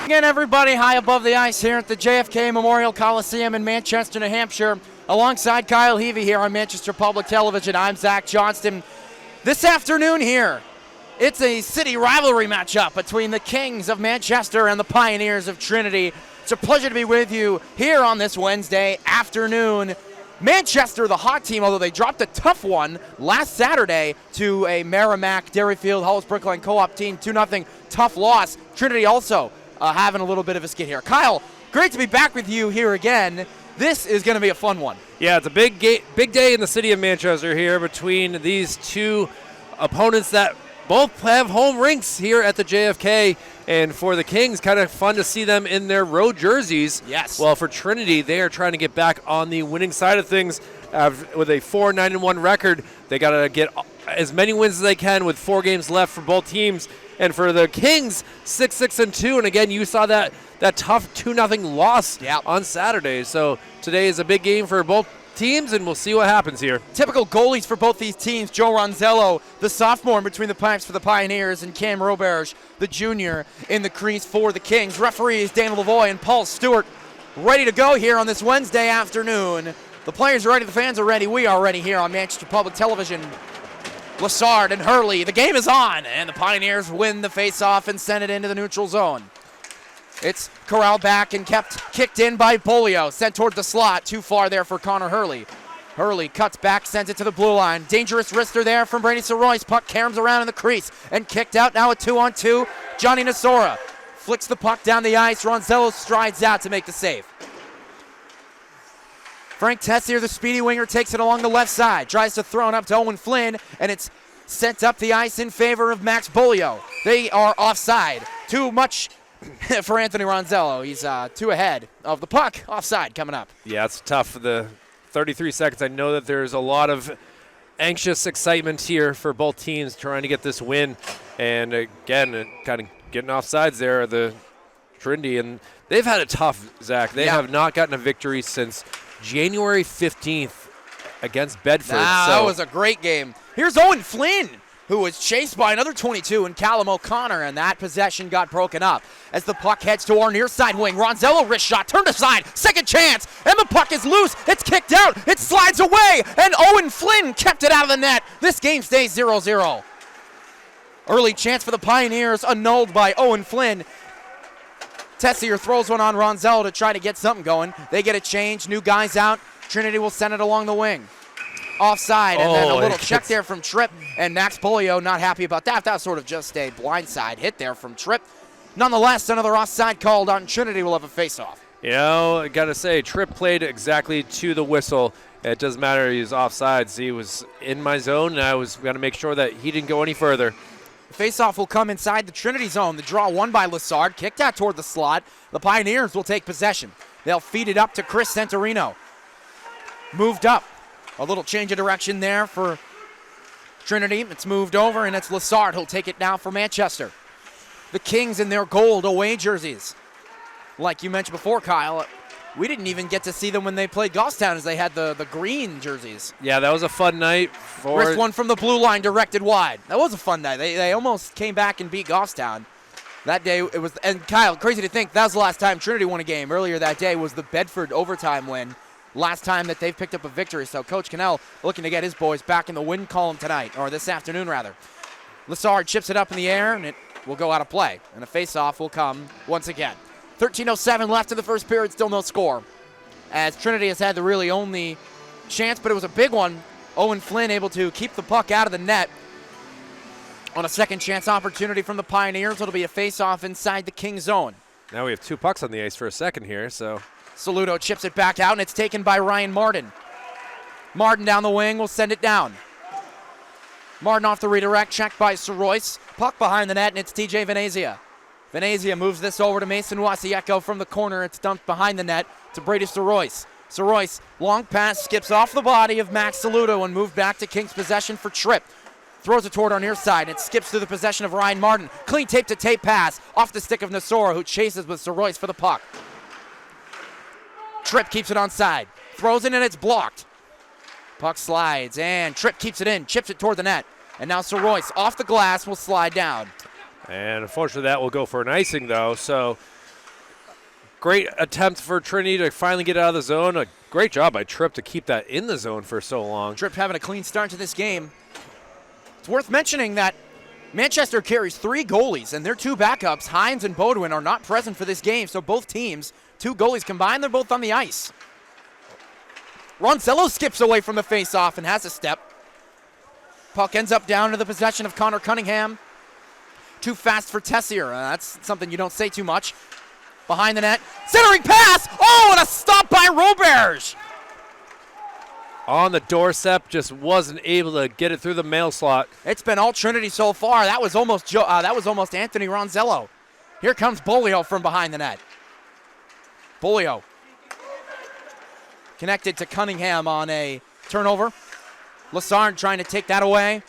Again, everybody, high above the ice here at the JFK Memorial Coliseum in Manchester, New Hampshire. Alongside Kyle Heavey here on Manchester Public Television, I'm Zach Johnston. This afternoon here, it's a city rivalry matchup between the Kings of Manchester and the Pioneers of Trinity. It's a pleasure to be with you here on this Wednesday afternoon. Manchester, the hot team, although they dropped a tough one last Saturday to a Merrimack, Dairyfield, Hollis Brookline Co-op team, 2-0 tough loss. Trinity also having a little bit of a skid here. Kyle, great to be back with you here again. This is going to be a fun one. Yeah, it's a big day in the city of Manchester here between these two opponents that both have home rinks here at the JFK. And for the Kings, kind of fun to see them in their road jerseys. Yes. Well, for Trinity, they are trying to get back on the winning side of things with a 4-9-1 record. They got to get as many wins as they can with 4 games left for both teams. And for the Kings, 6-6-2. And again, you saw that tough 2-0 loss on Saturday. So today is a big game for both teams, and we'll see what happens here. Typical goalies for both these teams. Joe Ronzello, the sophomore, in between the pipes for the Pioneers, and Cam Roberge, the junior, in the crease for the Kings. Referees Daniel Lavoie and Paul Stewart ready to go here on this Wednesday afternoon. The players are ready, the fans are ready. We are ready here on Manchester Public Television. Lassard and Hurley, the game is on, and the Pioneers win the face-off and send it into the neutral zone. It's corralled back and kicked in by Polio, sent toward the slot, too far there for Connor Hurley. Hurley cuts back, sends it to the blue line. Dangerous wrister there from Brady Soroyce. Puck caroms around in the crease and kicked out. Now a 2-on-2. Johnny Nasora flicks the puck down the ice. Ronzello strides out to make the save. Frank Tessier, the speedy winger, takes it along the left side. Tries to throw it up to Owen Flynn, and it's sent up the ice in favor of Max Bolio. They are offside. Too much for Anthony Ronzello. He's too ahead of the puck. Offside coming up. Yeah, it's tough for the 33 seconds. I know that there's a lot of anxious excitement here for both teams trying to get this win. And again, kind of getting offsides there, the Trinity. And they've had it tough, Zach. They have not gotten a victory since January 15th against Bedford. That was a great game. Here's Owen Flynn, who was chased by another 22 in Callum O'Connor, and that possession got broken up as the puck heads to our near side wing. Ronzello wrist shot, turned aside, second chance, and the puck is loose. It's kicked out, it slides away, and Owen Flynn kept it out of the net. This game stays 0-0. Early chance for the Pioneers annulled by Owen Flynn. Tessier throws one on Ronzello to try to get something going. They get a change, new guys out. Trinity will send it along the wing. Offside, and then a little check there from Tripp, and Max Polio not happy about that. That was sort of just a blindside hit there from Tripp. Nonetheless, another offside called on Trinity. Will have a face-off. You know, I got to say, Tripp played exactly to the whistle. It doesn't matter. He was offsides. He was in my zone, and I was going to make sure that he didn't go any further. Face-off will come inside the Trinity zone. The draw won by Lassard, kicked out toward the slot. The Pioneers will take possession. They'll feed it up to Chris Santorino. Moved up. A little change of direction there for Trinity. It's moved over, and it's Lassard who'll take it now for Manchester. The Kings in their gold away jerseys. Like you mentioned before, Kyle, we didn't even get to see them when they played Goffstown as they had the green jerseys. Yeah, that was a fun night. Wrist one from the blue line directed wide. That was a fun night. They almost came back and beat Goffstown. That day it was, and Kyle, crazy to think, that was the last time Trinity won a game. Earlier that day was the Bedford overtime win. Last time that they've picked up a victory. So Coach Cannell looking to get his boys back in the win column tonight, or this afternoon rather. Lassard chips it up in the air, and it will go out of play. And a face-off will come once again. 13:07 left in the first period, still no score. as Trinity has had the really only chance, but it was a big one. Owen Flynn able to keep the puck out of the net. On a second chance opportunity from the Pioneers, it'll be a face-off inside the King zone. Now we have 2 pucks on the ice for a second here, so. Saludo chips it back out, and it's taken by Ryan Martin. Martin down the wing will send it down. Martin off the redirect, checked by Soroyce. Puck behind the net, and it's TJ Venezia. Venezia moves this over to Mason Wasieko from the corner. It's dumped behind the net to Brady Soroyce. Soroyce, long pass, skips off the body of Max Saludo and moved back to King's possession for Tripp. Throws it toward our near side. It skips through the possession of Ryan Martin. Clean tape-to-tape pass off the stick of Nasora, who chases with Soroyce for the puck. Tripp keeps it on side. Throws it, and it's blocked. Puck slides, and Tripp keeps it in. Chips it toward the net. And now Soroyce, off the glass, will slide down. And unfortunately, that will go for an icing, though. So great attempt for Trinity to finally get out of the zone. A great job by Tripp to keep that in the zone for so long. Tripp having a clean start to this game. It's worth mentioning that Manchester carries 3 goalies, and their 2 backups, Hines and Bodwin, are not present for this game, so both teams, 2 goalies combined, they're both on the ice. Ronzello skips away from the face-off and has a step. Puck ends up down to the possession of Connor Cunningham. Too fast for Tessier. That's something you don't say too much. Behind the net. Centering pass! Oh, and a stop by Roberge! On the doorstep, just wasn't able to get it through the mail slot. It's been all Trinity so far. That was almost Anthony Ronzello. Here comes Bolio from behind the net. Bolio connected to Cunningham on a turnover. Lassard trying to take that away.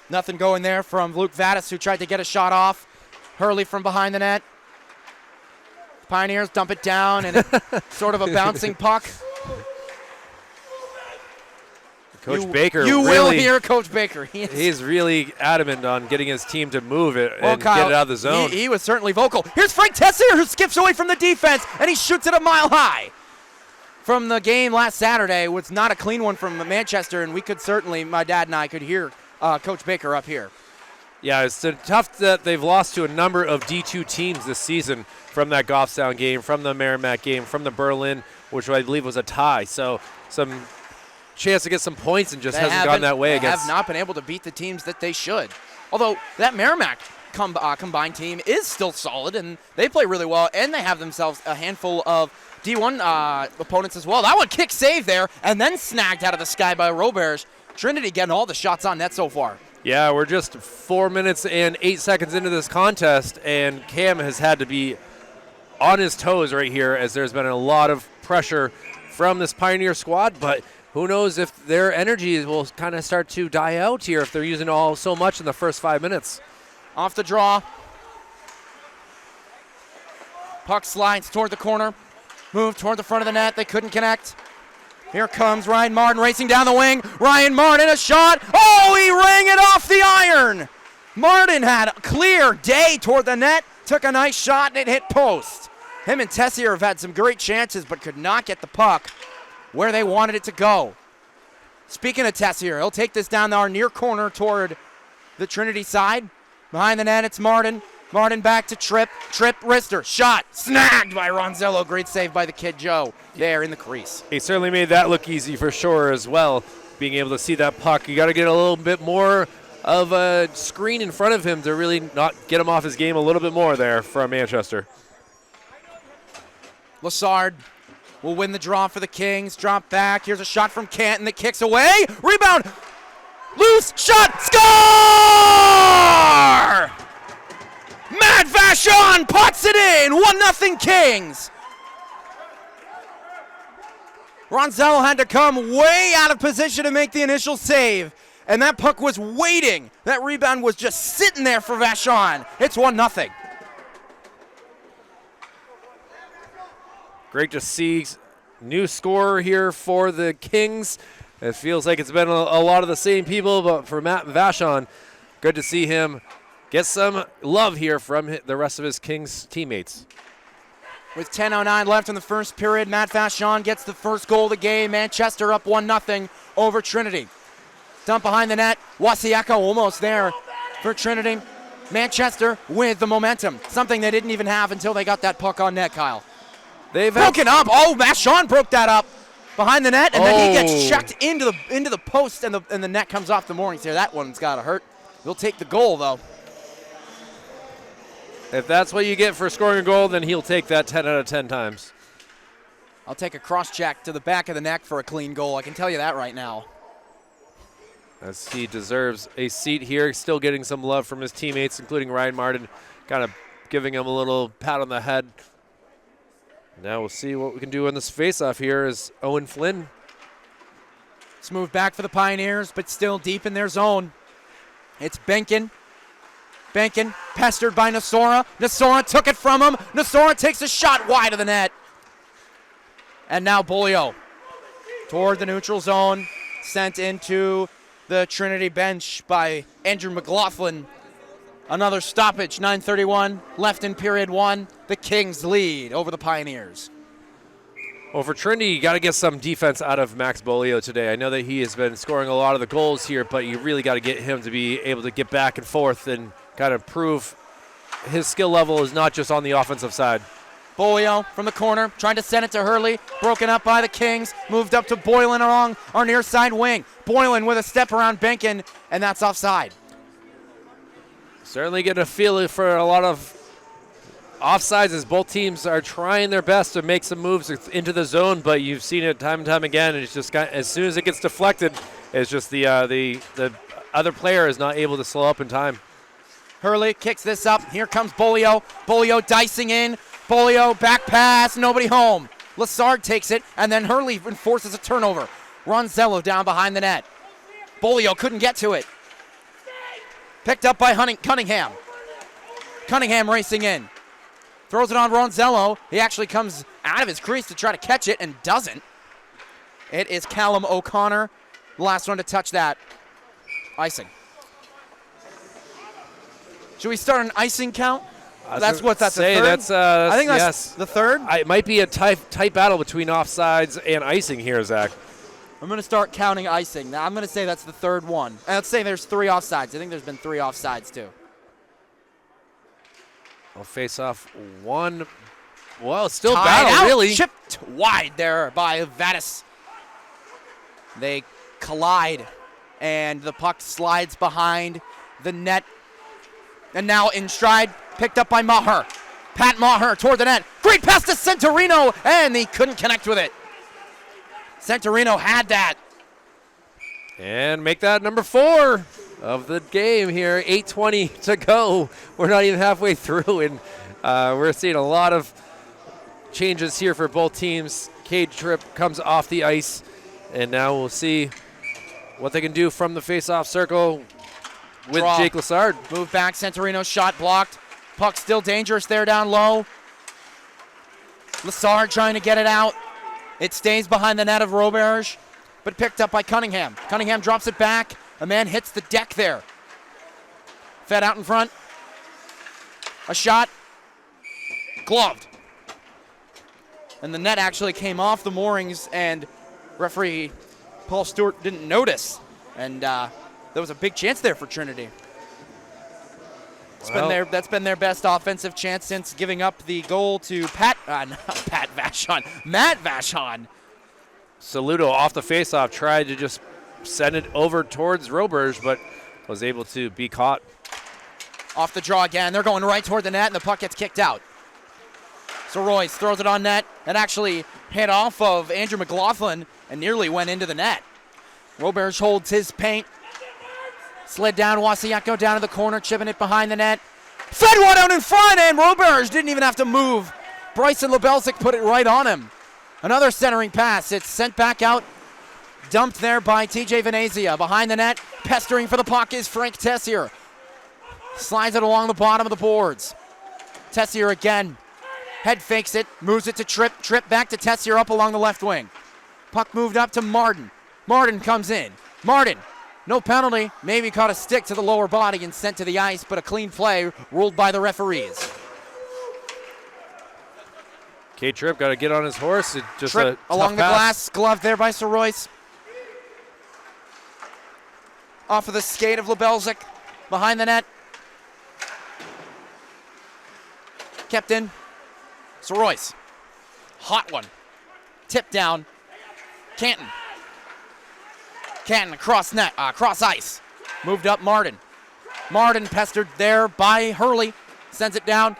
Nothing going there from Luke Vadas, who tried to get a shot off. Hurley from behind the net. Pioneers dump it down, and it's sort of a bouncing puck. Coach Baker You really, will hear Coach Baker. He's really adamant on getting his team to move it and Kyle, get it out of the zone. He was certainly vocal. Here's Frank Tessier, who skips away from the defense, and he shoots it a mile high. From the game last Saturday, was not a clean one from Manchester, and we could certainly, my dad and I could hear Coach Baker up here. Yeah, it's tough that they've lost to a number of D2 teams this season from that Goffstown game, from the Merrimack game, from the Berlin, which I believe was a tie. So some chance to get some points and just hasn't gone that way against. They have not been able to beat the teams that they should. Although that Merrimack combined team is still solid, and they play really well, and they have themselves a handful of D1 opponents as well. That one kick save there, and then snagged out of the sky by Roberge. Trinity getting all the shots on net so far. Yeah, we're just 4 minutes and 8 seconds into this contest, and Cam has had to be on his toes right here as there's been a lot of pressure from this Pioneer squad, but who knows if their energy will kind of start to die out here if they're using all so much in the first 5 minutes. Off the draw. Puck slides toward the corner. Move toward the front of the net. They couldn't connect. Here comes Ryan Martin racing down the wing. Ryan Martin, a shot. Oh, he rang it off the iron. Martin had a clear day toward the net. Took a nice shot, and it hit post. Him and Tessier have had some great chances, but could not get the puck where they wanted it to go. Speaking of Tessier, he'll take this down our near corner toward the Trinity side. Behind the net, it's Martin. Martin back to Tripp. Tripp, wrister, shot, snagged by Ronzello. Great save by the kid Joe there in the crease. He certainly made that look easy for sure as well, being able to see that puck. You got to get a little bit more of a screen in front of him to really not get him off his game a little bit more there from Manchester. Lassard will win the draw for the Kings. Drop back. Here's a shot from Canton that kicks away. Rebound. Loose. Shot. Score! Matt Vachon puts it in. 1-0 Kings. Ronzello had to come way out of position to make the initial save. And that puck was waiting. That rebound was just sitting there for Vachon. It's 1-0. Great to see new scorer here for the Kings. It feels like it's been a lot of the same people, but for Matt Vachon, good to see him get some love here from the rest of his Kings teammates. With 10:09 left in the first period, Matt Vachon gets the first goal of the game. Manchester up 1-0 over Trinity. Dump behind the net. Wasieko almost there for Trinity. Manchester with the momentum, something they didn't even have until they got that puck on net, Kyle. They've broken up. Oh, Vachon broke that up behind the net, and then he gets checked into the post, and the net comes off the moorings here. That one's got to hurt. He'll take the goal, though. If that's what you get for scoring a goal, then he'll take that 10 out of 10 times. I'll take a cross-check to the back of the neck for a clean goal. I can tell you that right now. As he deserves a seat here, still getting some love from his teammates, including Ryan Martin, kind of giving him a little pat on the head. Now we'll see what we can do in this face-off here as Owen Flynn. It's moved back for the Pioneers, but still deep in their zone. It's Benkin. Benkin pestered by Nasora. Nasora took it from him. Nasora takes a shot wide of the net. And now Bolio toward the neutral zone, sent into the Trinity bench by Andrew McLaughlin. Another stoppage, 9:31 left in period one. The Kings lead over the Pioneers. Well, for Trinity, you got to get some defense out of Max Bolio today. I know that he has been scoring a lot of the goals here, but you really got to get him to be able to get back and forth and kind of prove his skill level is not just on the offensive side. Bolio from the corner, trying to send it to Hurley. Broken up by the Kings. Moved up to Boylan along our near side wing. Boylan with a step around Benkin, and that's offside. Certainly getting a feel for a lot of offsides as both teams are trying their best to make some moves into the zone, but you've seen it time and time again, and it's just as soon as it gets deflected, it's just the other player is not able to slow up in time. Hurley kicks this up. Here comes Bolio. Bolio dicing in. Bolio back pass, nobody home. Lassard takes it, and then Hurley enforces a turnover. Ronzello down behind the net. Bolio couldn't get to it. Picked up by Cunningham. Cunningham racing in. Throws it on Ronzello. He actually comes out of his crease to try to catch it and doesn't. It is Callum O'Connor, the last one to touch that. Icing. Should we start an icing count? That's the third? I think that's the third. It might be a tight battle between offsides and icing here, Zach. I'm going to start counting icing. Now I'm going to say that's the third one. And let's say there's 3 offsides. I think there's been 3 offsides too. Well, face off one. Well, still Tied battle, out, really. Chipped wide there by Vatis. They collide, and the puck slides behind the net. And now in stride, picked up by Maher. Pat Maher toward the net. Great pass to Centurino, and he couldn't connect with it. Centurino had that. And make that number 4 of the game here. 8:20 to go. We're not even halfway through, and we're seeing a lot of changes here for both teams. Cade Tripp comes off the ice, and now we'll see what they can do from the face-off circle with Draw. Jake Lassard. Move back, Centurino shot blocked. Puck still dangerous there down low. Lassard trying to get it out. It stays behind the net of Roberge, but picked up by Cunningham. Cunningham drops it back. A man hits the deck there. Fed out in front. A shot. Gloved. And the net actually came off the moorings, and referee Paul Stewart didn't notice. And there was a big chance there for Trinity. That's been their best offensive chance since giving up the goal to Matt Vachon. Saludo off the faceoff tried to just send it over towards Roberge, but was able to be caught. Off the draw again. They're going right toward the net, and the puck gets kicked out. So Royce throws it on net and actually hit off of Andrew McLaughlin and nearly went into the net. Roberge holds his paint. Slid down, Wasiako down to the corner, chipping it behind the net. Fed one out in front, and Roberge didn't even have to move. Bryson Lebelsic put it right on him. Another centering pass. It's sent back out. Dumped there by TJ Venezia. Behind the net, pestering for the puck is Frank Tessier. Slides it along the bottom of the boards. Tessier again. Head fakes it, moves it to Tripp. Tripp back to Tessier up along the left wing. Puck moved up to Martin. Martin comes in. Martin. No penalty, maybe caught a stick to the lower body and sent to the ice, but a clean play ruled by the referees. Cade Tripp got to get on his horse. It just Tripp along the glass, glove there by Sir Royce. Off of the skate of Lebelsic, behind the net. Kept in, Sir Royce. Hot one. Tip down. Canton. Canton across net, cross ice. Moved up Martin. Martin pestered there by Hurley. Sends it down.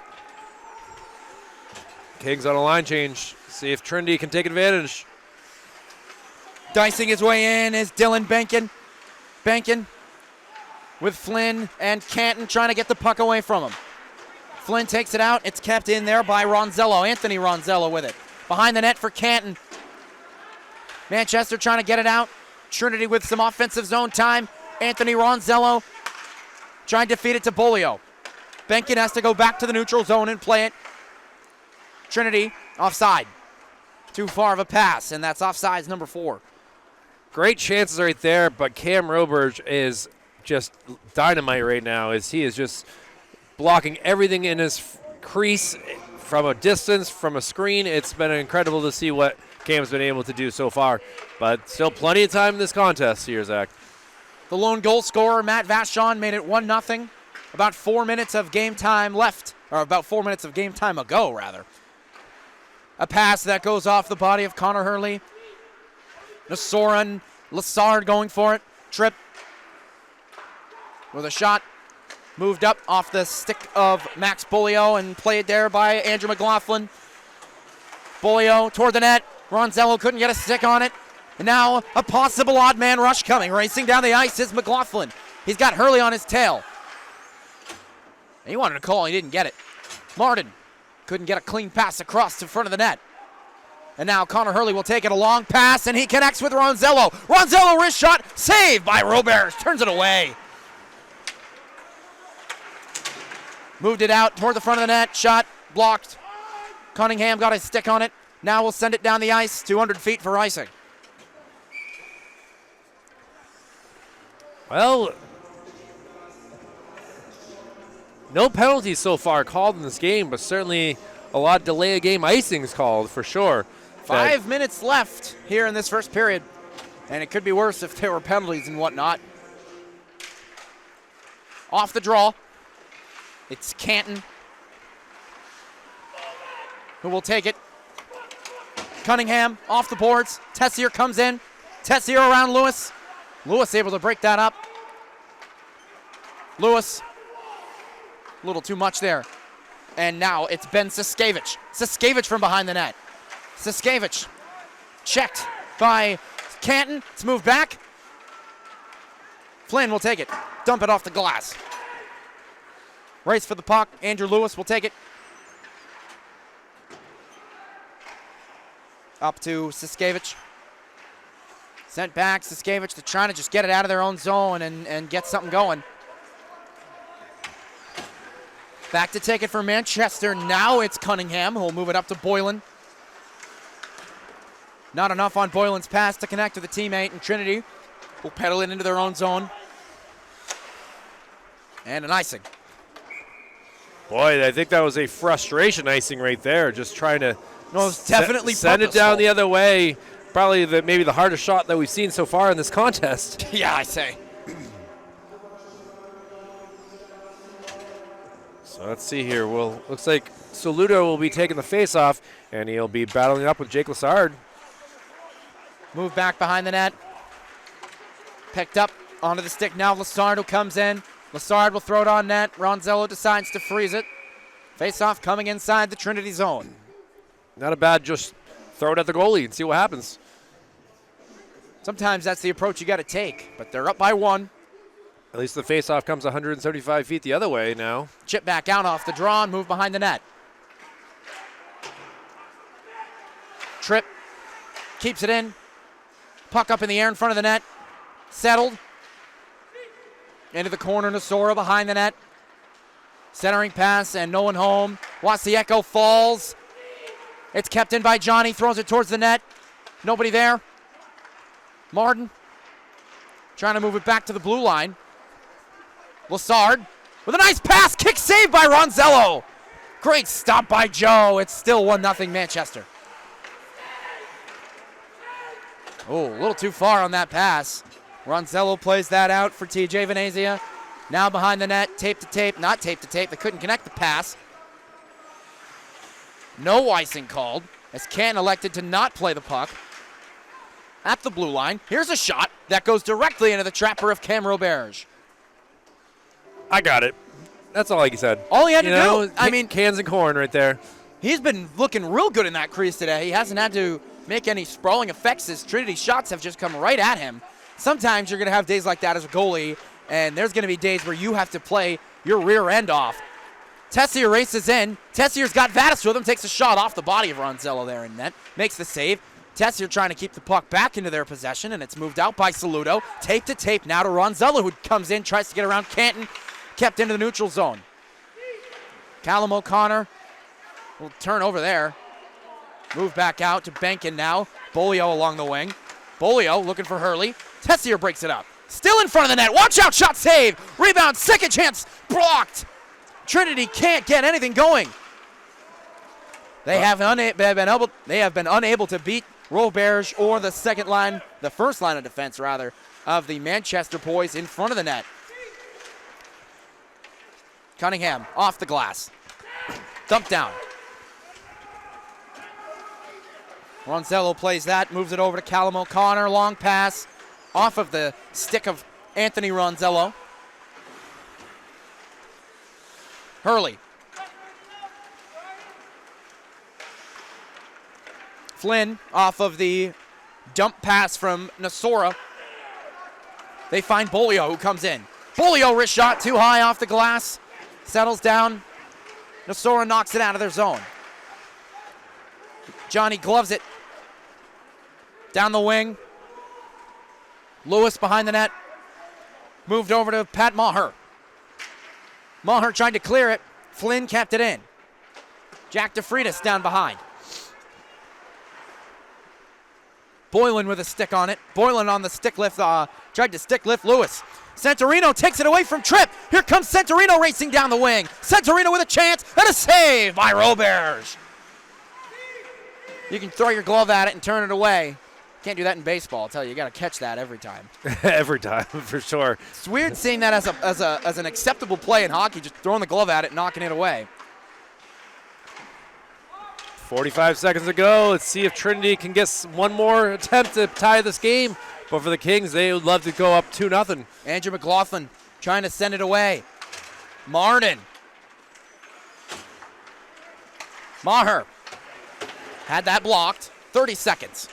Kings on a line change. See if Trinity can take advantage. Dicing his way in is Dylan Benkin. Benkin with Flynn and Canton trying to get the puck away from him. Flynn takes it out. It's kept in there by Ronzello. Anthony Ronzello with it. Behind the net for Canton. Manchester trying to get it out. Trinity with some offensive zone time. Anthony Ronzello trying to feed it to Bolio. Benkin has to go back to the neutral zone and play it. Trinity offside. Too far of a pass, and that's offsides number 4. Great chances right there, but Cam Roberge is just dynamite right now as he is just blocking everything in his crease from a distance, from a screen. It's been incredible to see what Cam's been able to do so far, but still plenty of time in this contest here, Zach. The lone goal scorer, Matt Vachon, made it 1-0. About 4 minutes of game time left, or about 4 minutes of game time ago, rather. A pass that goes off the body of Connor Hurley. Nasoran, Lassard going for it. Tripp with a shot. Moved up off the stick of Max Bolio and played there by Andrew McLaughlin. Bolio toward the net. Ronzello couldn't get a stick on it. And now a possible odd man rush coming. Racing down the ice is McLaughlin. He's got Hurley on his tail. He wanted a call, he didn't get it. Martin couldn't get a clean pass across to front of the net. And now Connor Hurley will take it a long pass, and he connects with Ronzello. Ronzello wrist shot, saved by Robert, turns it away. Moved it out toward the front of the net, shot blocked. Cunningham got his stick on it. Now we'll send it down the ice, 200 feet for icing. Well, no penalties so far called in this game, but certainly a lot of delay of game icings called for sure. 5 minutes left here in this first period, and it could be worse if there were penalties and whatnot. Off the draw, it's Canton who will take it. Cunningham off the boards. Tessier comes in. Tessier around Lewis. Lewis able to break that up. Lewis, a little too much there. And now it's Ben Siskevich. Siskevich from behind the net. Siskevich checked by Canton. It's moved back. Flynn will take it. Dump it off the glass. Race for the puck. Andrew Lewis will take it. Up to Siskevich. Sent back. Siskevich to trying to just get it out of their own zone and get something going. Back to take it for Manchester. Now it's Cunningham who will move it up to Boylan. Not enough on Boylan's pass to connect to the teammate, and Trinity will pedal it into their own zone. And an icing. Boy, I think that was a frustration icing right there, just trying to No, it was definitely send it purposeful. down the other way. Probably maybe the hardest shot that we've seen so far in this contest. Yeah, I say. So let's see here. Well, looks like Soludo will be taking the face-off, and he'll be battling up with Jake Lassard. Move back behind the net. Picked up onto the stick now. Lassard who comes in. Lassard will throw it on net. Ronzello decides to freeze it. Face-off coming inside the Trinity zone. Not a bad, just throw it at the goalie and see what happens. Sometimes that's the approach you got to take, but they're up by 1. At least the face-off comes 175 feet the other way now. Chip back out off the draw and move behind the net. Tripp keeps it in. Puck up in the air in front of the net. Settled. Into the corner, Nasora behind the net. Centering pass and no one home. Wasieko falls. It's kept in by Johnny. Throws it towards the net. Nobody there. Martin trying to move it back to the blue line. Lassard with a nice pass. Kick saved by Ronzello. Great stop by Joe. It's still 1-0 Manchester. Oh, a little too far on that pass. Ronzello plays that out for TJ Venezia. Now behind the net, tape to tape. Not tape to tape. They couldn't connect the pass. No icing called. as Canton elected to not play the puck at the blue line. Here's a shot that goes directly into the trapper of Cam Roberge. I got it. That's all he said. All he had to do. I mean, cans and corn right there. He's been looking real good in that crease today. He hasn't had to make any sprawling effects as Trinity shots have just come right at him. Sometimes you're going to have days like that as a goalie, and there's going to be days where you have to play your rear end off. Tessier races in. Tessier's got Vadas with him, takes a shot off the body of Ronzello there in net, makes the save. Tessier trying to keep the puck back into their possession, and it's moved out by Saludo. Tape to tape now to Ronzello, who comes in, tries to get around Canton, kept into the neutral zone. Callum O'Connor will turn over there. Move back out to Benkin now. Bolio along the wing. Bolio looking for Hurley. Tessier breaks it up. Still in front of the net. Watch out, shot save. Rebound, second chance, blocked. Trinity can't get anything going. They have been unable to beat Roberge or the first line of defense rather, of the Manchester boys in front of the net. Cunningham off the glass. Dumped down. Ronzello plays that, moves it over to Callum O'Connor. Long pass off of the stick of Anthony Ronzello. Hurley. Flynn off of the dump pass from Nasora. They find Bolio, who comes in. Bolio wrist shot too high off the glass. Settles down. Nasora knocks it out of their zone. Johnny gloves it. Down the wing. Lewis behind the net. Moved over to Pat Maher. Maher tried to clear it. Flynn kept it in. Jack DeFreitas down behind. Boylan with a stick on it. Boylan on the stick lift. Tried to stick lift Lewis. Santorino takes it away from Tripp. Here comes Santorino racing down the wing. Santorino with a chance and a save by Roberge. You can throw your glove at it and turn it away. Can't do that in baseball. I'll tell you, you got to catch that every time. Every time, for sure. It's weird seeing that as an acceptable play in hockey, just throwing the glove at it and knocking it away. 45 seconds to go. Let's see if Trinity can get one more attempt to tie this game. But for the Kings, they would love to go up 2-0. Andrew McLaughlin trying to send it away. Martin. Maher had that blocked. 30 seconds.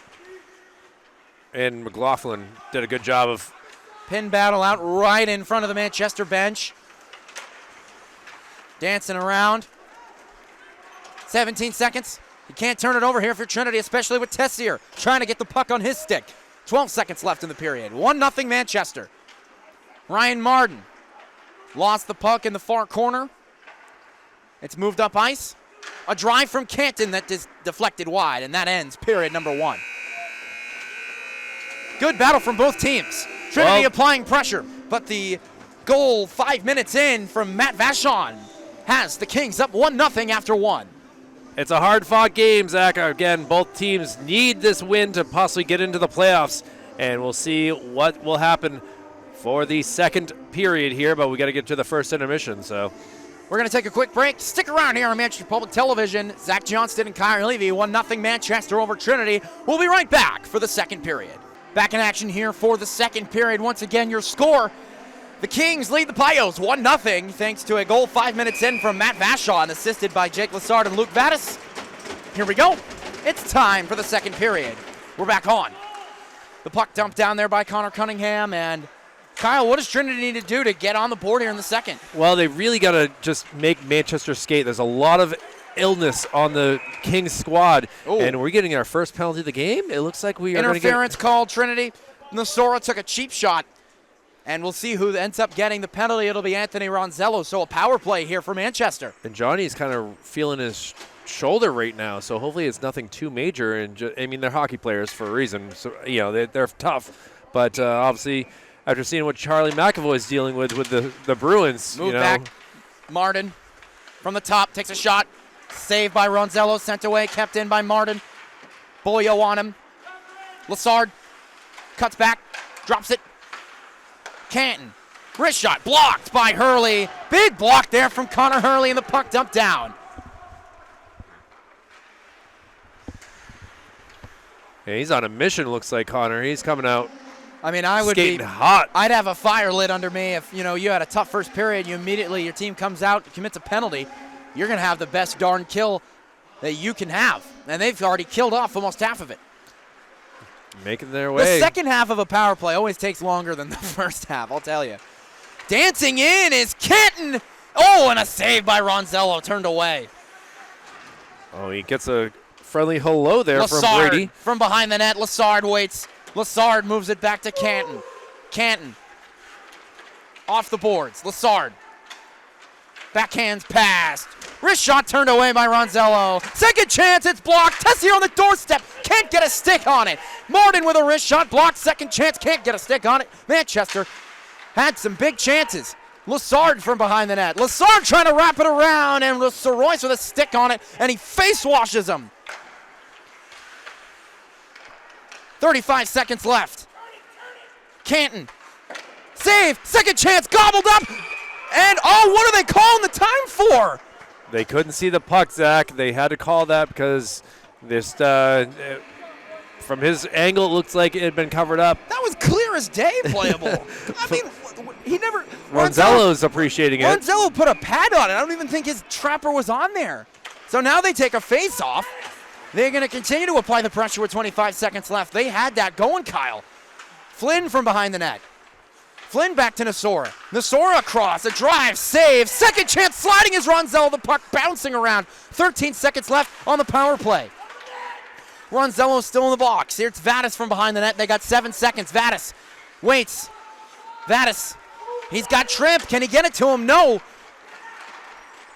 And McLaughlin did a good job of pin battle out right in front of the Manchester bench. Dancing around. 17 seconds. You can't turn it over here for Trinity, especially with Tessier trying to get the puck on his stick. 12 seconds left in the period. 1-0 Manchester. Ryan Martin lost the puck in the far corner. It's moved up ice. A drive from Canton that is deflected wide, and that ends period number 1. Good battle from both teams. Trinity applying pressure, but the goal 5 minutes in from Matt Vachon has the Kings up 1-0 after 1. It's a hard-fought game, Zach. Again, both teams need this win to possibly get into the playoffs, and we'll see what will happen for the second period here, but we got to get to the first intermission, so. We're going to take a quick break. Stick around here on Manchester Public Television. Zach Johnston and Kyrie Levy, 1-0 Manchester over Trinity. We'll be right back for the second period. Back in action here for the second period. Once again, your score. The Kings lead the Pios 1-0 thanks to a goal 5 minutes in from Matt Vachon, assisted by Jake Lassard and Luke Vadas. Here we go. It's time for the second period. We're back on. The puck dumped down there by Connor Cunningham. And Kyle, what does Trinity need to do to get on the board here in the second? Well, they really got to just make Manchester skate. There's a lot of illness on the Kings squad. Ooh. And we're getting our first penalty of the game. It looks like we are going to get interference called. Trinity. Nasora took a cheap shot. And we'll see who ends up getting the penalty. It'll be Anthony Ronzello. So a power play here for Manchester. And Johnny's kind of feeling his shoulder right now. So hopefully it's nothing too major. And I mean, they're hockey players for a reason. So, you know, they're tough. But obviously, after seeing what Charlie McAvoy is dealing with the Bruins. Move back. Martin from the top takes a shot. Saved by Ronzello. Sent away. Kept in by Martin. Bolio on him. Lassard cuts back. Drops it. Canton, wrist shot, blocked by Hurley. Big block there from Connor Hurley, and the puck dumped down. Yeah, he's on a mission, looks like, Connor. He's coming out I mean, I would skating be hot. I'd have a fire lit under me if, you had a tough first period, your team comes out, commits a penalty, you're going to have the best darn kill that you can have. And they've already killed off almost half of it. Making their way. The second half of a power play always takes longer than the first half, I'll tell you. Dancing in is Kenton. Oh, and a save by Ronzello, turned away. Oh, he gets a friendly hello there from Brady. From behind the net, Lassard waits. Lassard moves it back to Canton. Canton off the boards. Lassard. Backhands passed. Wrist shot turned away by Ronzello. Second chance, it's blocked. Tessier on the doorstep. Can't get a stick on it. Martin with a wrist shot blocked. Second chance, can't get a stick on it. Manchester had some big chances. Lassard from behind the net. Lassard trying to wrap it around, and Royce with a stick on it, and he face washes him. 35 seconds left. Canton. Save. Second chance. Gobbled up. And, what are they calling the time for? They couldn't see the puck, Zach. They had to call that because this, from his angle, it looks like it had been covered up. That was clear as day playable. I mean, he never. Ronzello's appreciating it. Ronzello put a pad on it. I don't even think his trapper was on there. So now they take a face off. They're going to continue to apply the pressure with 25 seconds left. They had that going, Kyle. Flynn from behind the net. Flynn back to Nasora. Nasora across, a drive, save. Second chance sliding is Ronzello. The puck bouncing around. 13 seconds left on the power play. Ronzello's still in the box. Here's Vadas from behind the net. They got 7 seconds. Vadas waits. Vadas. He's got Trimp. Can he get it to him? No.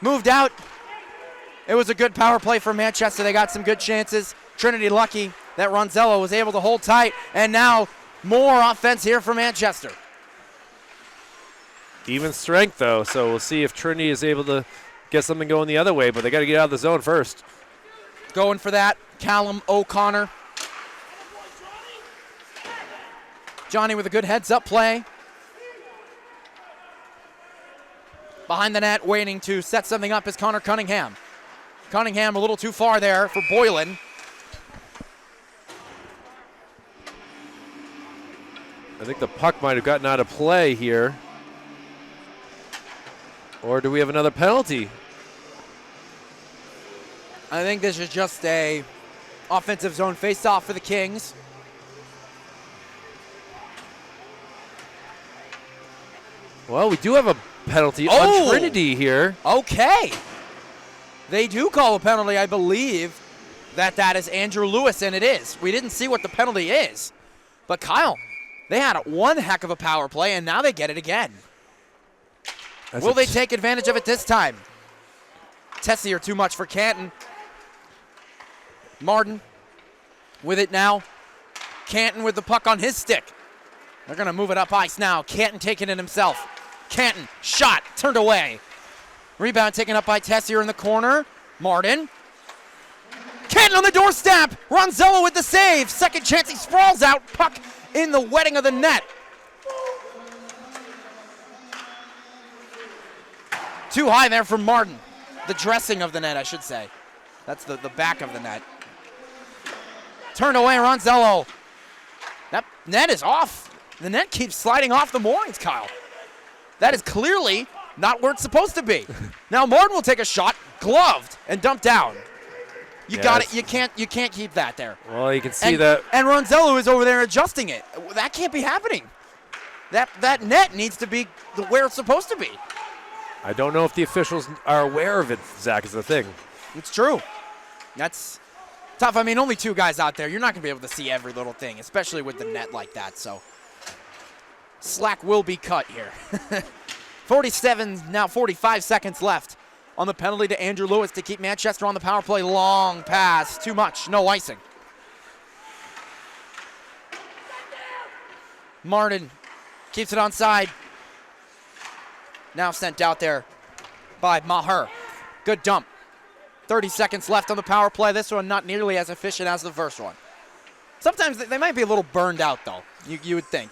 Moved out. It was a good power play for Manchester. They got some good chances. Trinity lucky that Ronzello was able to hold tight. And now more offense here for Manchester. Even strength, though, so we'll see if Trinity is able to get something going the other way, but they got to get out of the zone first. Going for that, Callum O'Connor. Johnny with a good heads-up play. Behind the net, waiting to set something up is Connor Cunningham. Cunningham a little too far there for Boylan. I think the puck might have gotten out of play here. Or do we have another penalty? I think this is just a offensive zone face-off for the Kings. Well, we do have a penalty on Trinity here. Okay. They do call a penalty. I believe that is Andrew Lewis, and it is. We didn't see what the penalty is. But Kyle, they had one heck of a power play, and now they get it again. Will they take advantage of it this time? Tessier too much for Canton. Martin with it now. Canton with the puck on his stick. They're going to move it up ice now. Canton taking it himself. Canton, shot, turned away. Rebound taken up by Tessier in the corner. Martin. Canton on the doorstep. Ronzello with the save. Second chance, he sprawls out. Puck in the wetting of the net. Too high there for Martin. The dressing of the net, I should say. That's the back of the net. Turned away, Ronzello. That net is off. The net keeps sliding off the moorings, Kyle. That is clearly not where it's supposed to be. Now Martin will take a shot, gloved, and dumped down. You got it. You can't keep that there. Well, you can see that. And Ronzello is over there adjusting it. That can't be happening. That net needs to be where it's supposed to be. I don't know if the officials are aware of it, Zach, is the thing. It's true. That's tough. I mean, only two guys out there. You're not going to be able to see every little thing, especially with the net like that. So slack will be cut here. 45 seconds left on the penalty to Andrew Lewis to keep Manchester on the power play. Long pass. Too much. No icing. Martin keeps it onside. Now sent out there by Maher. Good dump. 30 seconds left on the power play. This one not nearly as efficient as the first one. Sometimes they might be a little burned out, though, you would think.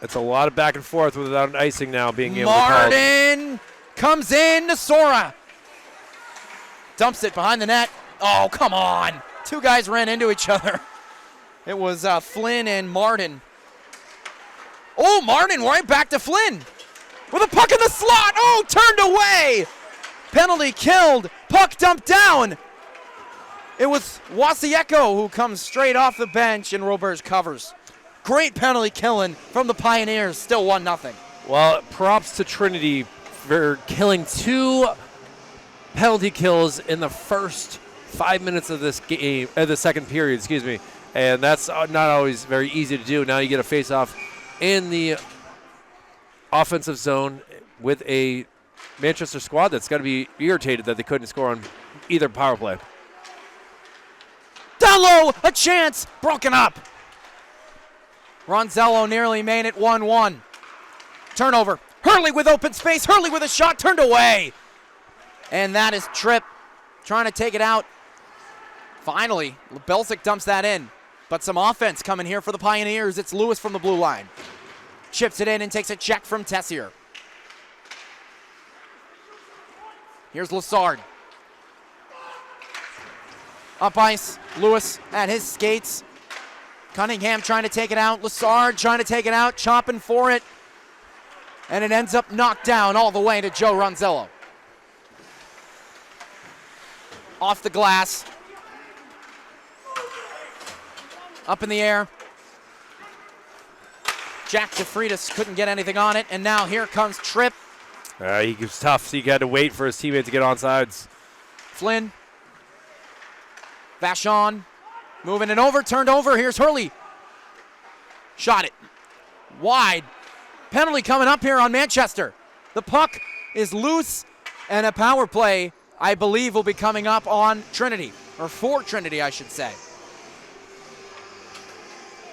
It's a lot of back and forth without an icing now being able to call. Martin comes in to Sora. Dumps it behind the net. Oh, come on. Two guys ran into each other. It was Flynn and Martin. Oh, Martin right back to Flynn with a puck in the slot. Oh, turned away. Penalty killed. Puck dumped down. It was Wasieko who comes straight off the bench, and Roberge covers. Great penalty killing from the Pioneers. Still 1-0. Well, props to Trinity for killing 2 penalty kills in the first 5 minutes of this game, the second period, excuse me. And that's not always very easy to do. Now you get a face-off in the offensive zone with a Manchester squad that's got to be irritated that they couldn't score on either power play. Down low, a chance, broken up. Ronzello nearly made it 1-1. Turnover. Hurley with open space. Hurley with a shot turned away. And that is Tripp trying to take it out. Finally, Belsic dumps that in. But some offense coming here for the Pioneers. It's Lewis from the blue line. Chips it in and takes a check from Tessier. Here's Lassard. Up ice, Lewis at his skates. Cunningham trying to take it out. Lassard trying to take it out, chopping for it. And it ends up knocked down all the way to Joe Ronzello. Off the glass. Up in the air. Jack DeFreitas couldn't get anything on it, and now here comes Tripp. He was tough, so you got to wait for his teammate to get on sides. Flynn. Vachon. Moving it over, turned over. Here's Hurley. Shot it. Wide. Penalty coming up here on Manchester. The puck is loose, and a power play, I believe, will be coming up on Trinity, or for Trinity, I should say.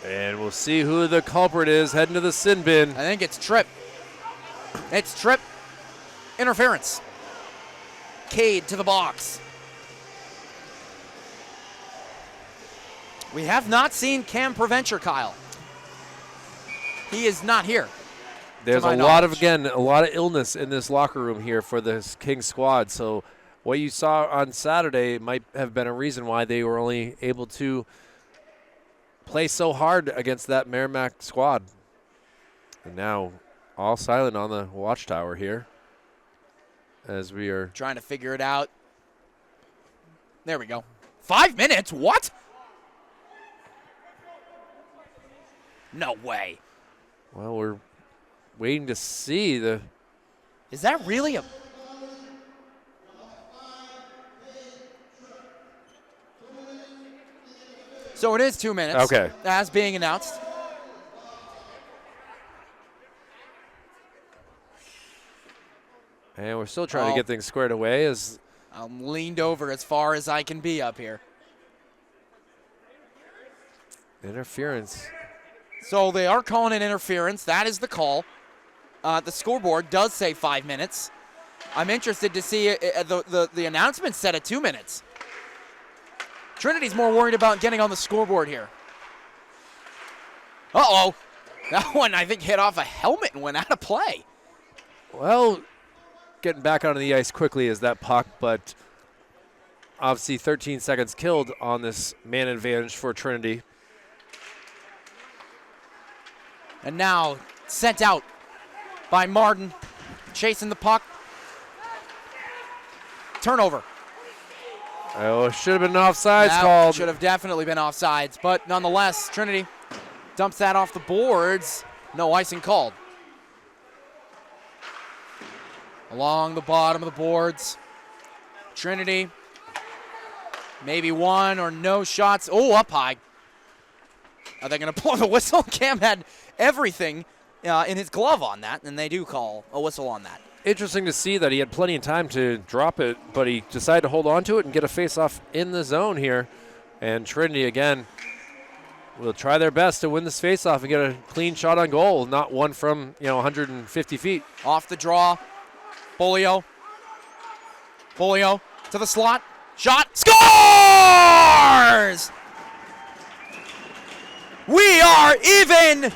And we'll see who the culprit is heading to the sin bin. I think it's Tripp. It's Tripp. Interference. Cade to the box. We have not seen Cam Preventure, Kyle. He is not here. There's a lot of illness in this locker room here for this Kings squad. So what you saw on Saturday might have been a reason why they were only able to play so hard against that Merrimack squad. And now all silent on the watchtower here as we are trying to figure it out. There we go. 5 minutes? What? No way. Well, we're waiting to see the... Is that really a... So it is 2 minutes. Okay. As being announced. And we're still trying to get things squared away as... I'm leaned over as far as I can be up here. Interference. So they are calling it interference. That is the call. The scoreboard does say 5 minutes. I'm interested to see the announcement set at 2 minutes. Trinity's more worried about getting on the scoreboard here. Uh-oh. That one, I think, hit off a helmet and went out of play. Well, getting back onto the ice quickly is that puck, but obviously 13 seconds killed on this man advantage for Trinity. And now sent out by Martin, chasing the puck. Turnover. Oh, should have been an offsides called. Should have definitely been offsides, but nonetheless, Trinity dumps that off the boards. No icing called. Along the bottom of the boards, Trinity, maybe one or no shots. Oh, up high. Are they going to blow the whistle? Cam had everything in his glove on that, and they do call a whistle on that. Interesting to see that he had plenty of time to drop it, but he decided to hold on to it and get a face-off in the zone here. And Trinity, again, will try their best to win this face-off and get a clean shot on goal, not one from 150 feet. Off the draw, Bolio to the slot, shot, scores! We are even.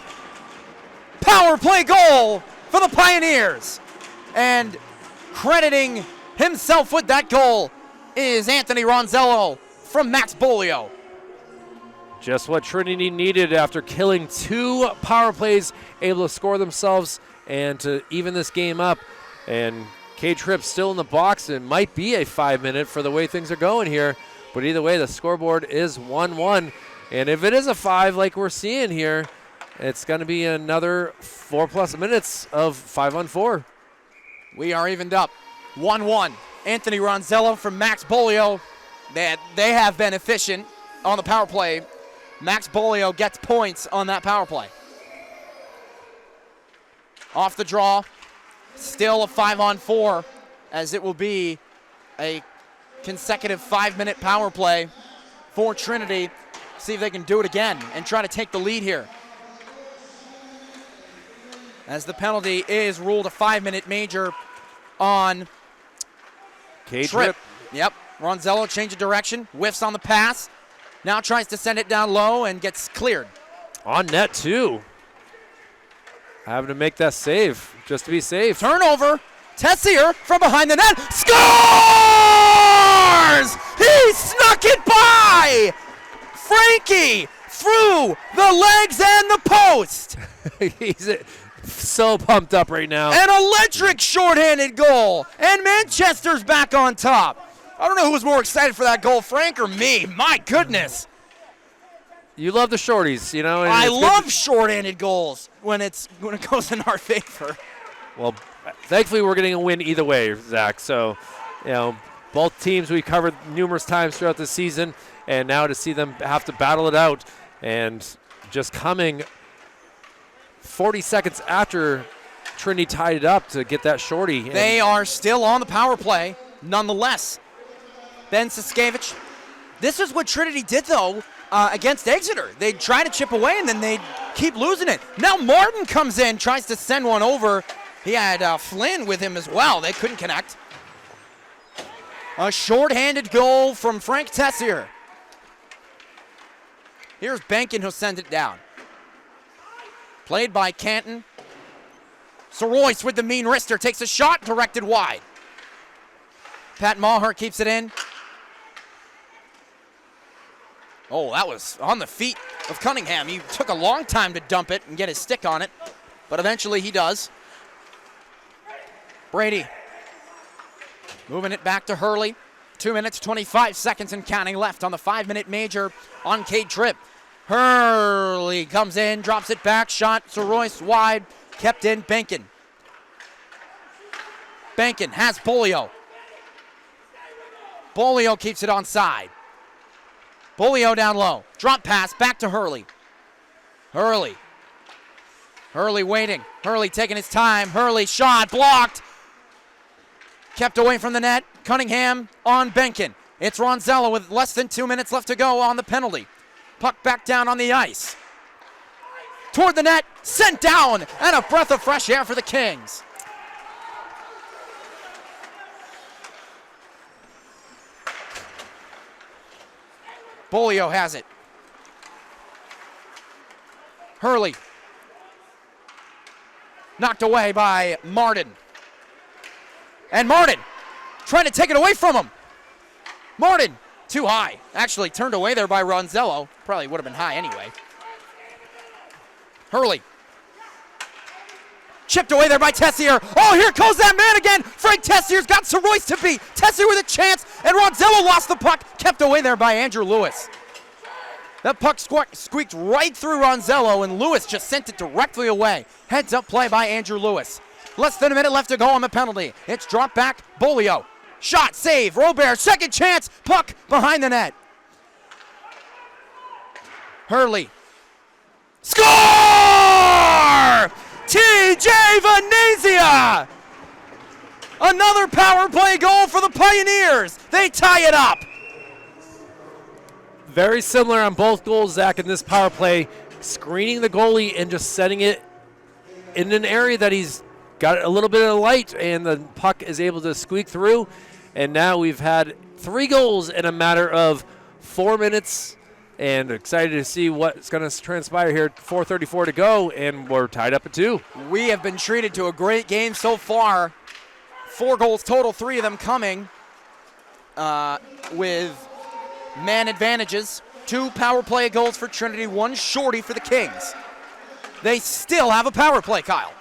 Power play goal for the Pioneers. And crediting himself with that goal is Anthony Ronzello from Max Bolio. Just what Trinity needed after killing 2 power plays, able to score themselves and to even this game up. And K-Trip still in the box. It might be a 5-minute for the way things are going here. But either way, the scoreboard is 1-1. And if it is a 5 like we're seeing here, it's going to be another 4+ minutes of 5-on-4. We are evened up. 1-1. Anthony Ronzello from Max Bolio. They have been efficient on the power play. Max Bolio gets points on that power play. Off the draw. Still a 5-on-4, as it will be a consecutive 5-minute power play for Trinity. See if they can do it again and try to take the lead here. As the penalty is ruled a 5-minute major on K-Trip. Yep. Ronzello change of direction, whiffs on the pass. Now tries to send it down low and gets cleared. On net, too. Having to make that save just to be safe. Turnover. Tessier from behind the net. Scores! He snuck it by! Frankie through the legs and the post. He's so pumped up right now. An electric shorthanded goal. And Manchester's back on top. I don't know who was more excited for that goal, Frank or me. My goodness. You love the shorties, you know. And I love shorthanded goals when it goes in our favor. Well, thankfully we're getting a win either way, Zach. So, you know, both teams we covered numerous times throughout the season, and now to see them have to battle it out, and just coming 40 seconds after Trinity tied it up to get that shorty. They are still on the power play, nonetheless. Ben Siskevich. This is what Trinity did, though, against Exeter. They'd try to chip away, and then they'd keep losing it. Now Martin comes in, tries to send one over. He had Flynn with him as well. They couldn't connect. A shorthanded goal from Frank Tessier. Here's Benkin who sends it down. Played by Canton. Soroyce with the mean wrister takes a shot, directed wide. Pat Maher keeps it in. Oh, that was on the feet of Cunningham. He took a long time to dump it and get his stick on it, but eventually he does. Brady moving it back to Hurley. 2 minutes, 25 seconds and counting left on the 5-minute major on K-Trip. Hurley comes in, drops it back, shot, Soroyce wide, kept in, Benkin. Benkin has Bolio. Bolio keeps it onside. Bolio down low. Drop pass back to Hurley. Hurley waiting. Hurley taking his time. Hurley shot blocked. Kept away from the net. Cunningham on Benkin. It's Ronzello with less than 2 minutes left to go on the penalty. Puck back down on the ice. Toward the net. Sent down. And a breath of fresh air for the Kings. Bolio has it. Hurley. Knocked away by Martin. And Martin trying to take it away from him. Martin, too high. Actually turned away there by Ronzello. Probably would have been high anyway. Hurley. Chipped away there by Tessier. Oh, here goes that man again. Frank Tessier's got Soroyce to beat. Tessier with a chance, and Ronzello lost the puck. Kept away there by Andrew Lewis. That puck squeaked right through Ronzello, and Lewis just sent it directly away. Heads up play by Andrew Lewis. Less than a minute left to go on the penalty. It's dropped back. Bolio. Shot, save. Robert, second chance. Puck behind the net. Hurley. Score! TJ Venezia! Another power play goal for the Pioneers. They tie it up. Very similar on both goals, Zach, in this power play. Screening the goalie and just setting it in an area that he's got a little bit of light, and the puck is able to squeak through. And now we've had 3 goals in a matter of 4 minutes, and excited to see what's going to transpire here. 4:34 to go, and we're tied up at 2. We have been treated to a great game so far. 4 goals total, 3 of them coming with man advantages. 2 power play goals for Trinity, 1 shorty for the Kings. They still have a power play, Kyle.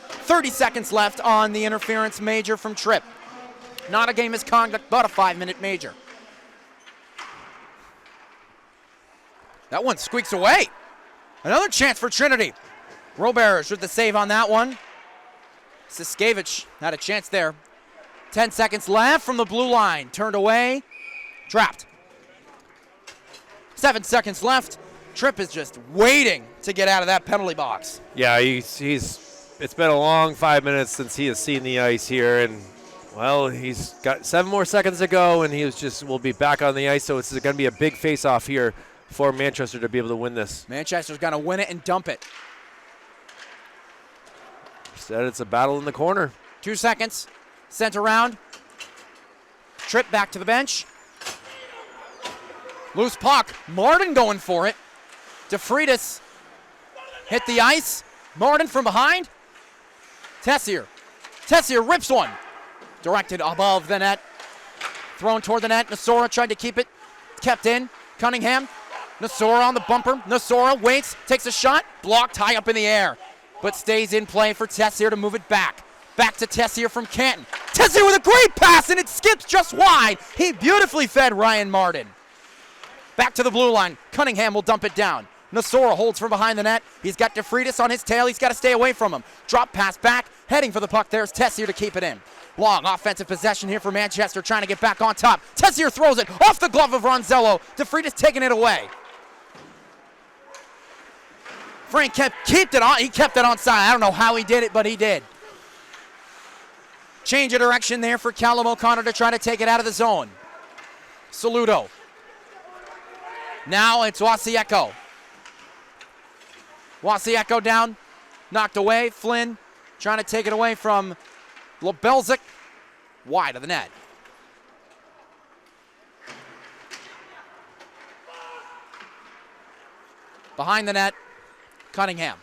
30 seconds left on the interference major from Tripp. Not a game misconduct, but a 5-minute major. That one squeaks away. Another chance for Trinity. Roberge with the save on that one. Siskevich had a chance there. 10 seconds left from the blue line. Turned away. Trapped. 7 seconds left. Tripp is just waiting to get out of that penalty box. Yeah, it's been a long 5 minutes since he has seen the ice here, and well, he's got 7 more seconds to go, and will be back on the ice. So it's going to be a big face-off here for Manchester to be able to win this. Manchester's going to win it and dump it. Instead, it's a battle in the corner. 2 seconds. Sent around. Tripp back to the bench. Loose puck. Martin going for it. DeFreitas hit the ice. Martin from behind. Tessier. Tessier rips one. Directed above the net. Thrown toward the net. Nasora tried to keep it. Kept in. Cunningham. Nasora on the bumper. Nasora waits. Takes a shot. Blocked high up in the air. But stays in play for Tessier to move it back. Back to Tessier from Canton. Tessier with a great pass, and it skips just wide. He beautifully fed Ryan Martin. Back to the blue line. Cunningham will dump it down. Nasora holds from behind the net. He's got DeFreitas on his tail. He's got to stay away from him. Drop pass back. Heading for the puck. There's Tessier to keep it in. Long offensive possession here for Manchester, trying to get back on top. Tessier throws it off the glove of Ronzello. DeFreitas taking it away. Frank kept it on. He kept it on side. I don't know how he did it, but he did. Change of direction there for Callum O'Connor to try to take it out of the zone. Saludo. Now it's Wasieko. Wasieko down. Knocked away. Flynn trying to take it away from Lebelzik. Wide of the net. Behind the net, Cunningham.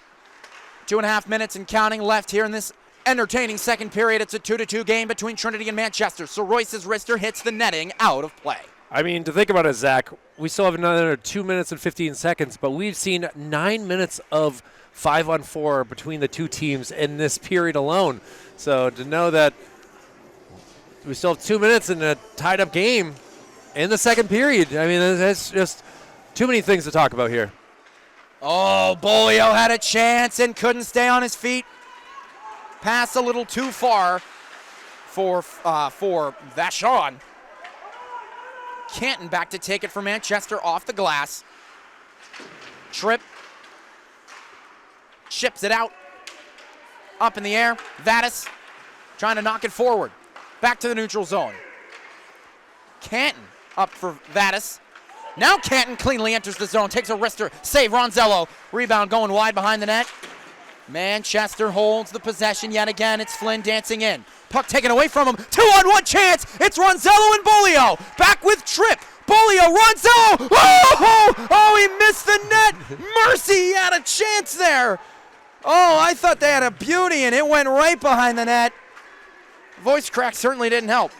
2.5 minutes and counting left here in this entertaining second period. It's a 2-2 game between Trinity and Manchester. So Royce's wrister hits the netting out of play. I mean, to think about it, Zach, we still have another 2 minutes and 15 seconds, but we've seen 9 minutes of 5-on-4 between the two teams in this period alone. So to know that we still have 2 minutes in a tied-up game in the second period, I mean, that's just too many things to talk about here. Oh, Bolio had a chance and couldn't stay on his feet. Pass a little too far for Vachon. Canton back to take it for Manchester off the glass. Tripp chips it out. Up in the air. Vadas trying to knock it forward. Back to the neutral zone. Canton up for Vadas. Now Canton cleanly enters the zone. Takes a wrister. Save Ronzello. Rebound going wide behind the net. Manchester holds the possession yet again. It's Flynn dancing in. Puck taken away from him. 2-on-1 chance. It's Ronzello and Bolio. Back with Tripp. Bolio, Ronzello. Oh, he missed the net. Mercy, he had a chance there. Oh, I thought they had a beauty, and it went right behind the net. Voice crack certainly didn't help.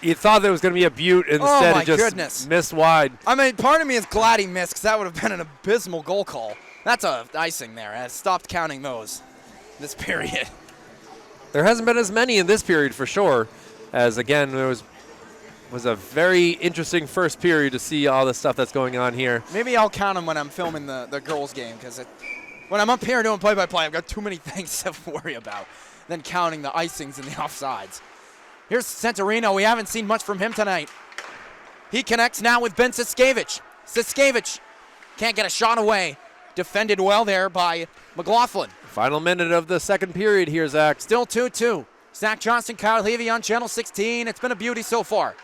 You thought there was going to be a beaut, instead it just missed wide. I mean, part of me is glad he missed, because that would have been an abysmal goal call. That's a icing there. I stopped counting those this period. There hasn't been as many in this period for sure, as again there was a very interesting first period to see all the stuff that's going on here. Maybe I'll count them when I'm filming the girls' game, because when I'm up here doing play-by-play, I've got too many things to worry about than counting the icings and the offsides. Here's Centurino. We haven't seen much from him tonight. He connects now with Ben Siskevich. Siskevich can't get a shot away. Defended well there by McLaughlin. Final minute of the second period here, Zach. Still 2-2. Zach Johnson, Kyle Levy on Channel 16. It's been a beauty so far.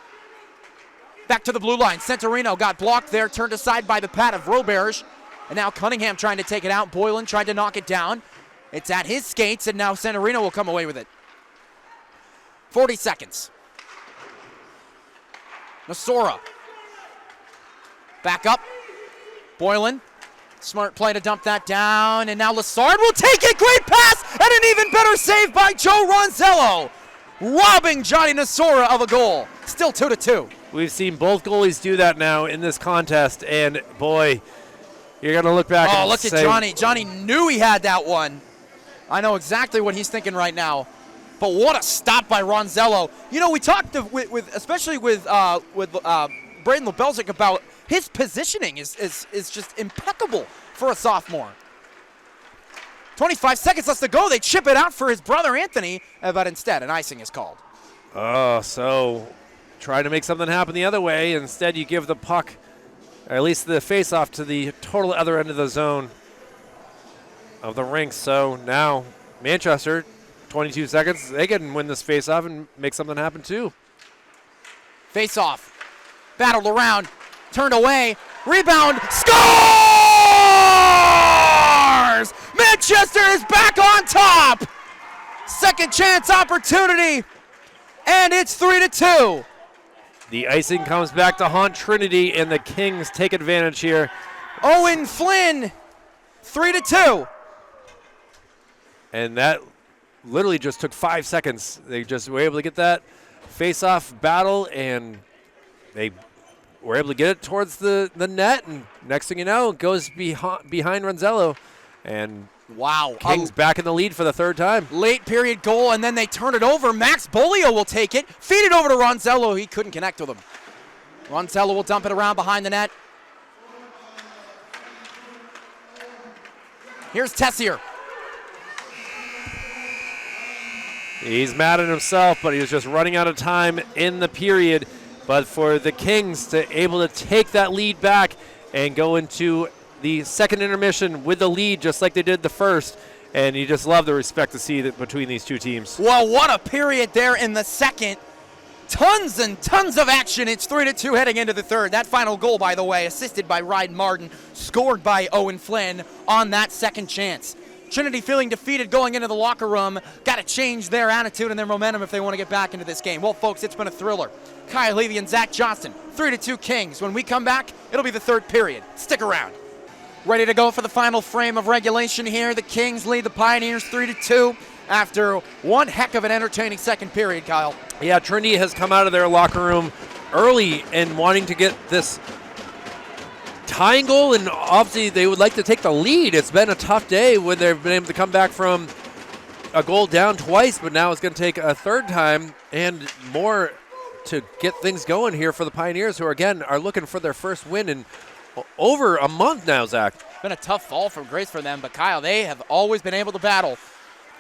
Back to the blue line. Centurino got blocked there, turned aside by the pad of Roberge. And now Cunningham trying to take it out. Boylan tried to knock it down. It's at his skates, and now Centurino will come away with it. 40 seconds. Nasora. Back up. Boylan. Smart play to dump that down, and now Lassard will take it. Great pass, and an even better save by Joe Ronzello, robbing Johnny Nasora of a goal. Still 2-2. We've seen both goalies do that now in this contest, and boy, you're going to look back and look say, at Johnny. Johnny knew he had that one. I know exactly what he's thinking right now. But what a stop by Ronzello. You know, we talked especially with Braden Lebelzik about his positioning is just impeccable for a sophomore. 25 seconds left to go. They chip it out for his brother Anthony, but instead an icing is called. Oh, so trying to make something happen the other way. Instead, you give the puck, or at least the face-off, to the total other end of the zone of the rink. So now Manchester, 22 seconds, they can win this face-off and make something happen too. Face-off, battled around, turned away, rebound, scores! Manchester is back on top! Second chance opportunity, and it's 3-2. The icing comes back to haunt Trinity, and the Kings take advantage here. Owen Flynn, 3-2. And that literally just took 5 seconds. They just were able to get that face-off battle, and they were able to get it towards the net. And next thing you know, it goes behind Ronzello. And wow, Kings back in the lead for the third time. Late period goal, and then they turn it over. Max Bolio will take it, feed it over to Ronzello. He couldn't connect with him. Ronzello will dump it around behind the net. Here's Tessier. He's mad at himself, but he was just running out of time in the period. But for the Kings to able to take that lead back and go into the second intermission with the lead just like they did the first, and you just love the respect to see that between these two teams. Well, what a period there in the second. Tons and tons of action. It's 3-2 heading into the third. That final goal, by the way, assisted by Ryden Martin, scored by Owen Flynn on that second chance. Trinity feeling defeated going into the locker room. Got to change their attitude and their momentum if they want to get back into this game. Well, folks, it's been a thriller. Kyle Levy and Zach Johnston, 3-2 Kings. When we come back, it'll be the third period. Stick around. Ready to go for the final frame of regulation here. The Kings lead the Pioneers 3-2 after one heck of an entertaining second period, Kyle. Yeah, Trinity has come out of their locker room early and wanting to get this tying goal, and obviously they would like to take the lead. It's been a tough day when they've been able to come back from a goal down twice, but now it's going to take a third time and more to get things going here for the Pioneers, who again are looking for their first win in over a month now, Zach. Been a tough fall from grace for them, but Kyle, they have always been able to battle.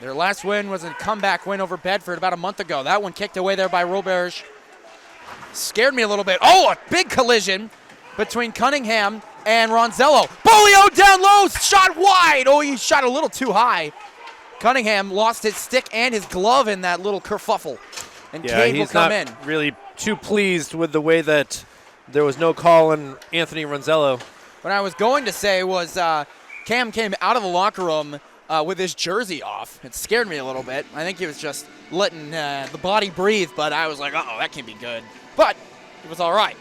Their last win was a comeback win over Bedford about a month ago. That one kicked away there by Roberge. Scared me a little bit. Oh, a big collision between Cunningham and Ronzello. Bolio down low, shot wide. Oh, he shot a little too high. Cunningham lost his stick and his glove in that little kerfuffle. And Cade will come in. He's not really too pleased with the way that there was no call on Anthony Ronzello. What I was going to say was Cam came out of the locker room with his jersey off. It scared me a little bit. I think he was just letting the body breathe, but I was like, uh-oh, that can't be good. But it was all right.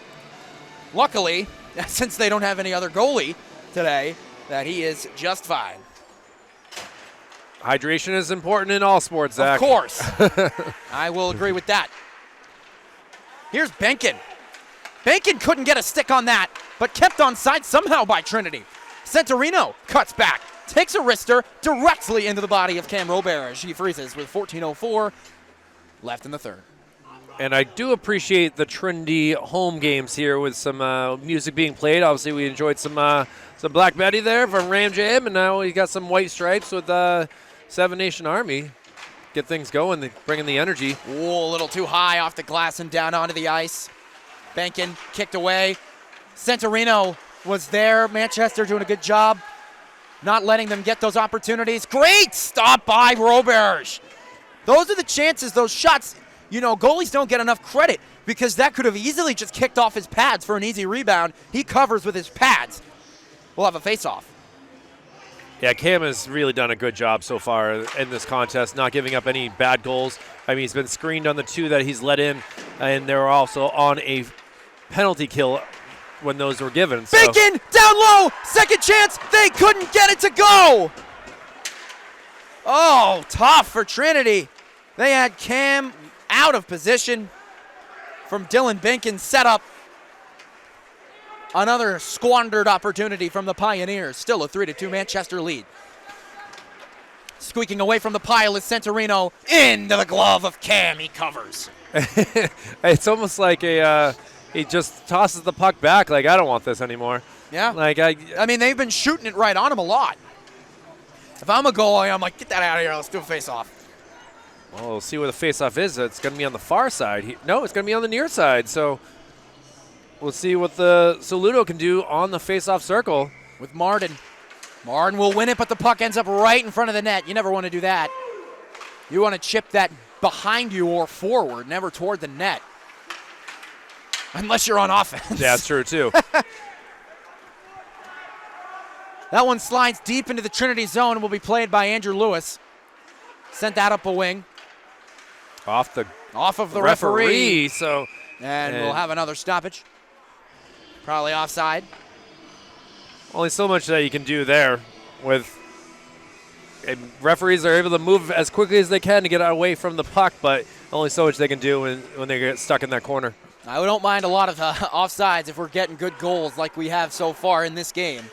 Luckily, since they don't have any other goalie today, that he is just fine. Hydration is important in all sports, Zach. Of course. I will agree with that. Here's Benkin. Benkin couldn't get a stick on that, but kept on side somehow by Trinity. Centorino cuts back, takes a wrister directly into the body of Cam Roberge. He freezes with 14:04 left in the third. And I do appreciate the Trinity home games here with some music being played. Obviously, we enjoyed some Black Betty there from Ram Jam, and now we got some White Stripes with Seven Nation Army. Get things going, bringing the energy. Ooh, a little too high off the glass and down onto the ice. Benkin kicked away. Centorino was there. Manchester doing a good job not letting them get those opportunities. Great stop by Roberge. Those are the chances, those shots. You know, goalies don't get enough credit because that could have easily just kicked off his pads for an easy rebound. He covers with his pads. We'll have a face-off. Yeah, Cam has really done a good job so far in this contest, not giving up any bad goals. I mean, he's been screened on the two that he's let in, and they're also on a penalty kill when those were given. So. Bacon, down low, second chance. They couldn't get it to go. Oh, tough for Trinity. They had Cam out of position. from Dylan Binkin set up. Another squandered opportunity from the Pioneers. Still a 3-2 Manchester lead. Squeaking away from the pile is Centurino into the glove of Cam. He covers. It's almost like he just tosses the puck back like, I don't want this anymore. Yeah. Like I mean, they've been shooting it right on him a lot. If I'm a goalie, I'm like, get that out of here. Let's do a face-off. Well, we'll see where the face-off is. It's going to be on the far side. No, it's going to be on the near side. So we'll see what the Soludo can do on the face-off circle. With Martin. Martin will win it, but the puck ends up right in front of the net. You never want to do that. You want to chip that behind you or forward, never toward the net. Unless you're on offense. Yeah, that's true, too. That one slides deep into the Trinity zone and will be played by Andrew Lewis. Sent that up a wing. Off of the referee. So, and we'll have another stoppage. Probably offside. Only so much that you can do there with referees are able to move as quickly as they can to get away from the puck, but only so much they can do when they get stuck in that corner. I don't mind a lot of offsides if we're getting good goals like we have so far in this game.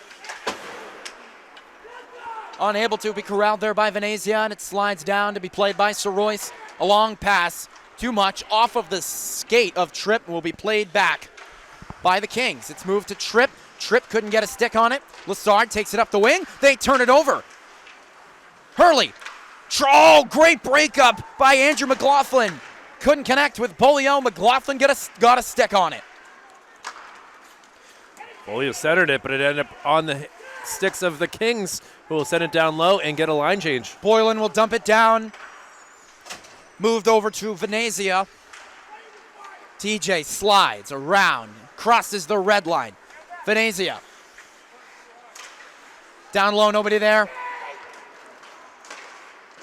Unable to be corralled there by Venezia, and it slides down to be played by Sorois. A long pass, too much, off of the skate of Tripp, and will be played back by the Kings. It's moved to Tripp. Tripp couldn't get a stick on it. Lassard takes it up the wing. They turn it over. Hurley. Oh, great breakup by Andrew McLaughlin. Couldn't connect with Bolio. McLaughlin got a stick on it. Bolio centered it, but it ended up on the sticks of the Kings, who will send it down low and get a line change. Boylan will dump it down. Moved over to Venezia. TJ slides around, crosses the red line. Venezia. Down low, nobody there.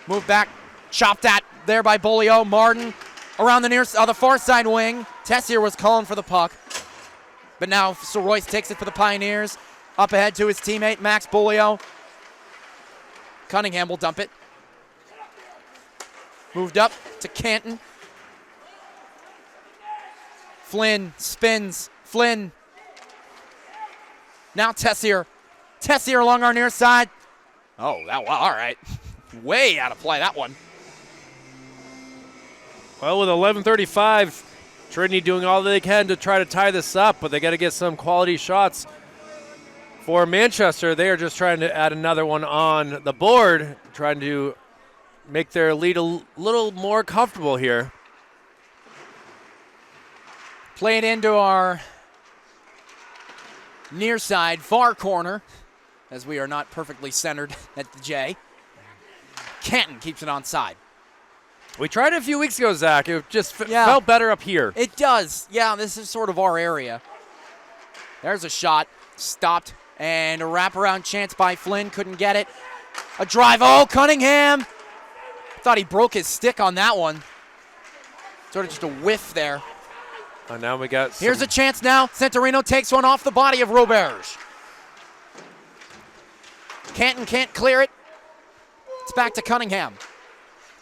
Move back, chopped at there by Bolio. Martin around the far side wing. Tessier was calling for the puck. But now Sorois takes it for the Pioneers. Up ahead to his teammate, Max Bolio. Cunningham will dump it. Moved up to Canton. Flynn spins. Flynn. Now Tessier. Tessier along our near side. Oh, all right. Way out of play, that one. Well, with 11:35, Trinity doing all they can to try to tie this up, but they got to get some quality shots. For Manchester, they are just trying to add another one on the board, trying to make their lead a little more comfortable here. Play it into our near side, far corner, as we are not perfectly centered at the J. Canton keeps it on side. We tried it a few weeks ago, Zach. It just felt better up here. It does. Yeah, this is sort of our area. There's a shot. Stopped. And a wraparound chance by Flynn. Couldn't get it. A drive. Oh, Cunningham. Thought he broke his stick on that one. Sort of just a whiff there. And now we got Here's a chance now. Centurino takes one off the body of Roberge. Canton can't clear it. It's back to Cunningham.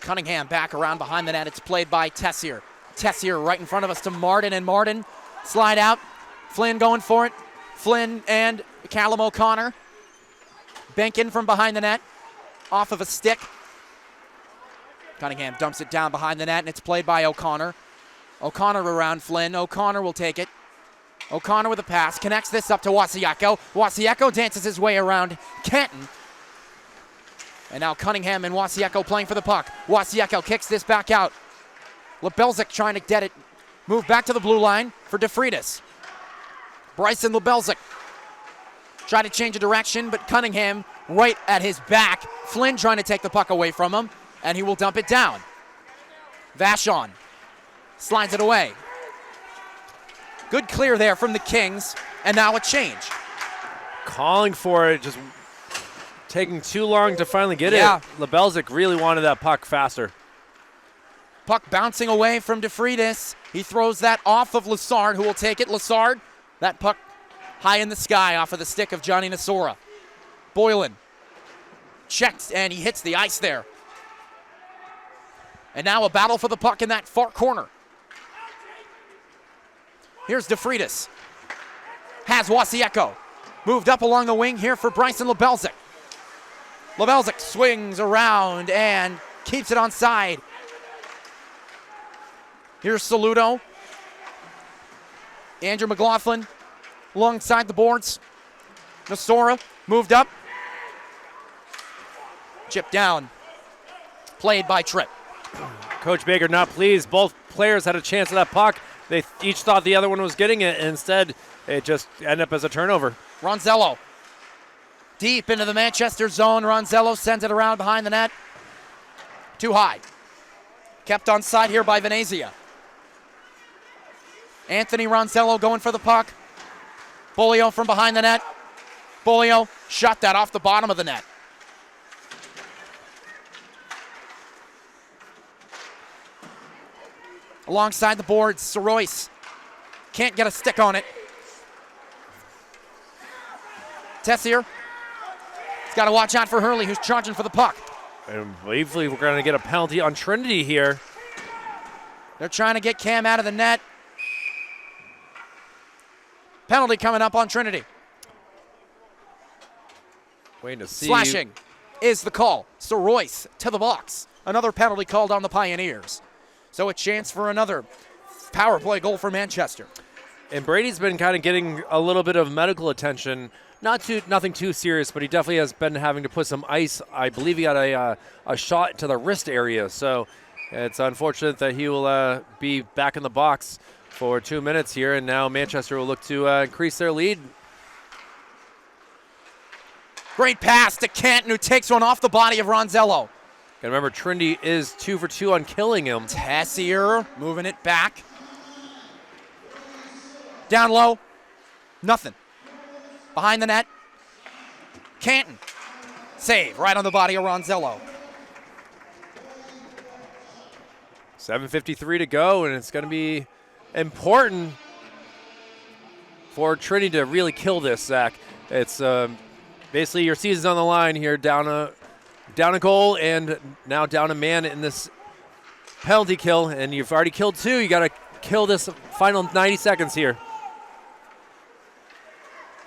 Cunningham back around behind the net. It's played by Tessier. Tessier right in front of us to Martin, and Martin slide out. Flynn going for it. Flynn and Callum O'Connor. Benkin from behind the net. Off of a stick. Cunningham dumps it down behind the net, and it's played by O'Connor. O'Connor around Flynn. O'Connor will take it. O'Connor with a pass. Connects this up to Wasiako. Wasiako dances his way around Canton. And now Cunningham and Wasiako playing for the puck. Wasiako kicks this back out. Lebelzik trying to get it. Move back to the blue line for DeFreitas. Bryson Lebelzik tried to change a direction, but Cunningham right at his back. Flynn trying to take the puck away from him, and he will dump it down. Vachon slides it away. Good clear there from the Kings, and now a change. Calling for it, just taking too long to finally get it. Lebelzik really wanted that puck faster. Puck bouncing away from DeFreitas. He throws that off of Lassard, who will take it. Lassard, that puck high in the sky off of the stick of Johnny Nasora. Boylan checks, and he hits the ice there. And now a battle for the puck in that far corner. Here's DeFreitas. Has Wasieko. Moved up along the wing here for Bryson Lebelzik. Lebelzik swings around and keeps it onside. Here's Saludo. Andrew McLaughlin alongside the boards. Nasora moved up. Chip down. Played by Tripp. Coach Baker not pleased. Both players had a chance at that puck. They each thought the other one was getting it, and instead it just ended up as a turnover. Ronzello deep into the Manchester zone. Ronzello sends it around behind the net. Too high. Kept on side here by Venezia. Anthony Ronzello going for the puck. Bolio from behind the net. Bolio shot that off the bottom of the net. Alongside the boards, Sorois can't get a stick on it. Tessier. He's got to watch out for Hurley, who's charging for the puck. And hopefully we're going to get a penalty on Trinity here. They're trying to get Cam out of the net. Penalty coming up on Trinity. Waiting to see. Slashing is the call. Sorois to the box. Another penalty called on the Pioneers. So a chance for another power play goal for Manchester. And Brady's been kind of getting a little bit of medical attention. Nothing too serious, but he definitely has been having to put some ice. I believe he got a shot to the wrist area. So it's unfortunate that he will be back in the box for 2 minutes here. And now Manchester will look to increase their lead. Great pass to Canton, who takes one off the body of Ronzello. And remember, Trinity is 2 for 2 on killing him. Tessier moving it back. Down low. Nothing. Behind the net. Canton. Save right on the body of Ronzello. 7:53 to go, and it's going to be important for Trinity to really kill this, Zach. It's basically your season's on the line here, down a goal and now down a man in this penalty kill, and you've already killed 2. You got to kill this final 90 seconds here.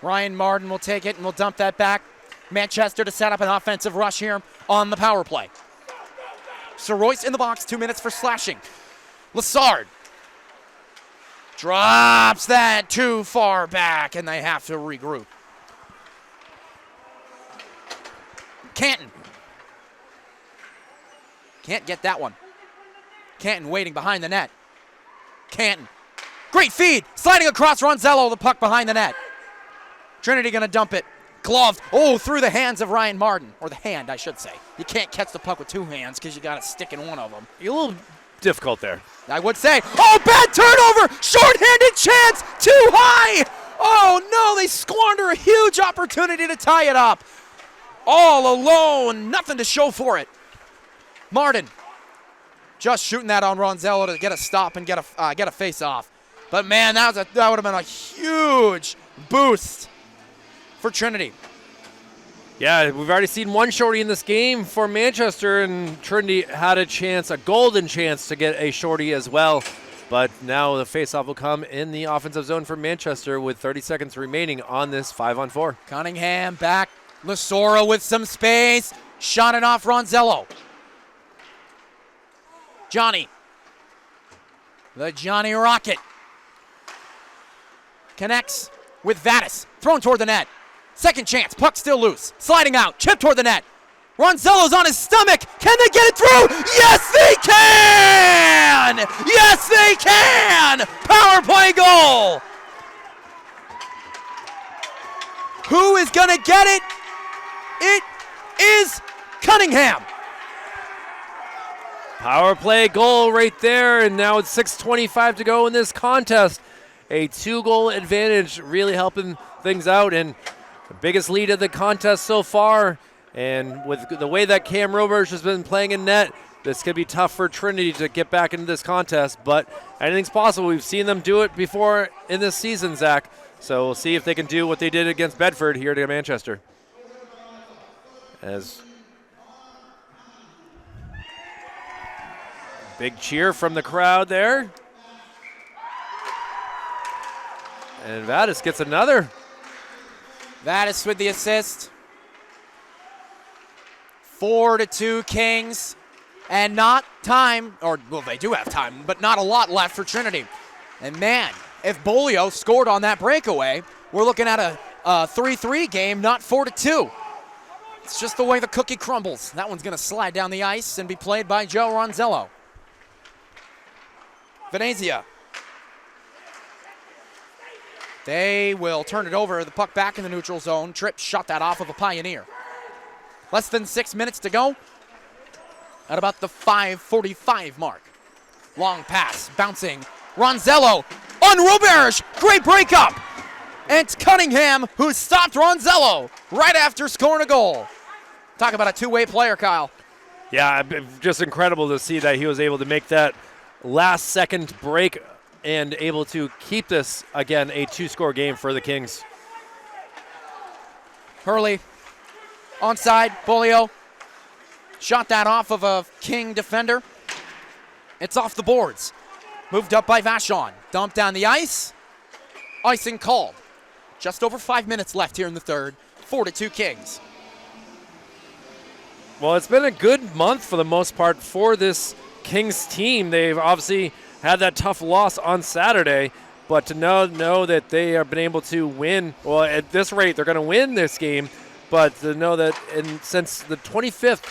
Ryan Martin will take it and will dump that back. Manchester to set up an offensive rush here on the power play. Sorois in the box, 2 minutes for slashing. Lassard drops that too far back, and they have to regroup. Canton. Can't get that one. Canton waiting behind the net. Canton. Great feed. Sliding across Ronzello, the puck behind the net. Trinity going to dump it. Gloved. Oh, through the hands of Ryan Martin. Or the hand, I should say. You can't catch the puck with 2 hands because you got to stick in one of them. You're a little difficult there. I would say. Oh, bad turnover. Short-handed chance. Too high. Oh, no. They squander a huge opportunity to tie it up. All alone. Nothing to show for it. Martin just shooting that on Ronzello to get a stop and get a face-off. But, man, that would have been a huge boost for Trinity. Yeah, we've already seen one shorty in this game for Manchester, and Trinity had a chance, a golden chance to get a shorty as well. But now the faceoff will come in the offensive zone for Manchester with 30 seconds remaining on this 5-on-4. Cunningham back. Lasora with some space. Shot it off Ronzello. Johnny. The Johnny Rocket. Connects with Vatis. Thrown toward the net. Second chance. Puck still loose. Sliding out. Chip toward the net. Ronzello's on his stomach. Can they get it through? Yes, they can! Yes, they can! Power play goal! Who is going to get it? It is Cunningham. Power play goal right there, and now it's 6:25 to go in this contest. A 2-goal advantage, really helping things out, and the biggest lead of the contest so far. And with the way that Cam Roberge has been playing in net, this could be tough for Trinity to get back into this contest, but anything's possible. We've seen them do it before in this season, Zach. So we'll see if they can do what they did against Bedford here to Manchester. As big cheer from the crowd there. And Vadis gets another. Vadis with the assist. 4-2 Kings. And not time, or well, they do have time, but not a lot left for Trinity. And man, if Bolio scored on that breakaway, we're looking at a 3-3 game, not 4-2. It's just the way the cookie crumbles. That one's going to slide down the ice and be played by Joe Ronzello. Venezia. They will turn it over, the puck back in the neutral zone. Tripp shot that off of a Pioneer. Less than 6 minutes to go at about the 5:45 mark. Long pass, bouncing. Ronzello on Roberge. Great breakup. And it's Cunningham who stopped Ronzello right after scoring a goal. Talk about a two-way player, Kyle. Yeah, just incredible to see that he was able to make that last-second break and able to keep this, again, a two-score game for the Kings. Hurley onside. Bolio shot that off of a King defender. It's off the boards. Moved up by Vachon. Dumped down the ice. Icing called. Just over 5 minutes left here in the third. 4-2 Kings. Well, it's been a good month for the most part for this Kings team. They've obviously had that tough loss on Saturday, but to know that they have been able to win, well, at this rate, they're going to win this game, but to know that since the 25th,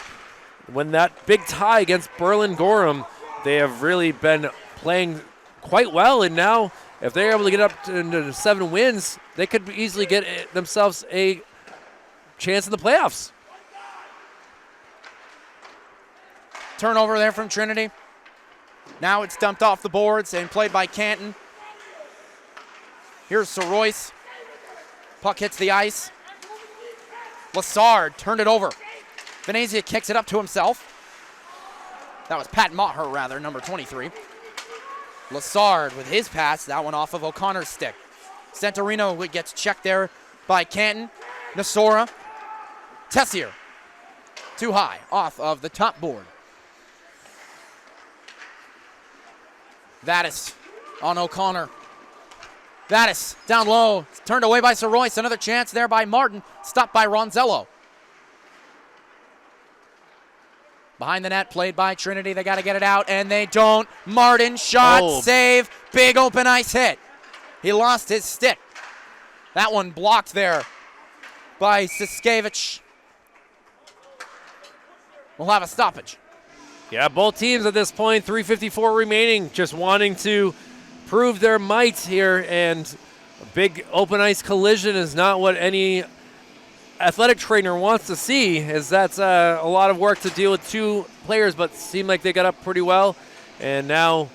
when that big tie against Berlin-Gorham, they have really been playing quite well, and now if they're able to get up to 7 wins, they could easily get themselves a chance in the playoffs. Turnover there from Trinity. Now it's dumped off the boards and played by Canton. Here's Soroyce. Puck hits the ice. Lassard turned it over. Venezia kicks it up to himself. That was Pat Maher, rather, number 23. Lassard with his pass. That one off of O'Connor's stick. Santorino gets checked there by Canton. Nasora. Tessier. Too high, off of the top board. Vadis on O'Connor. Vadis down low. Turned away by Soroyce. Another chance there by Martin. Stopped by Ronzello. Behind the net, played by Trinity. They got to get it out, and they don't. Martin, shot, save, big open ice hit. He lost his stick. That one blocked there by Siskevich. We'll have a stoppage. Yeah, both teams at this point, 3:54 remaining, just wanting to prove their might here, and a big open ice collision is not what any athletic trainer wants to see, as that's a lot of work to deal with two players, but seem like they got up pretty well. And now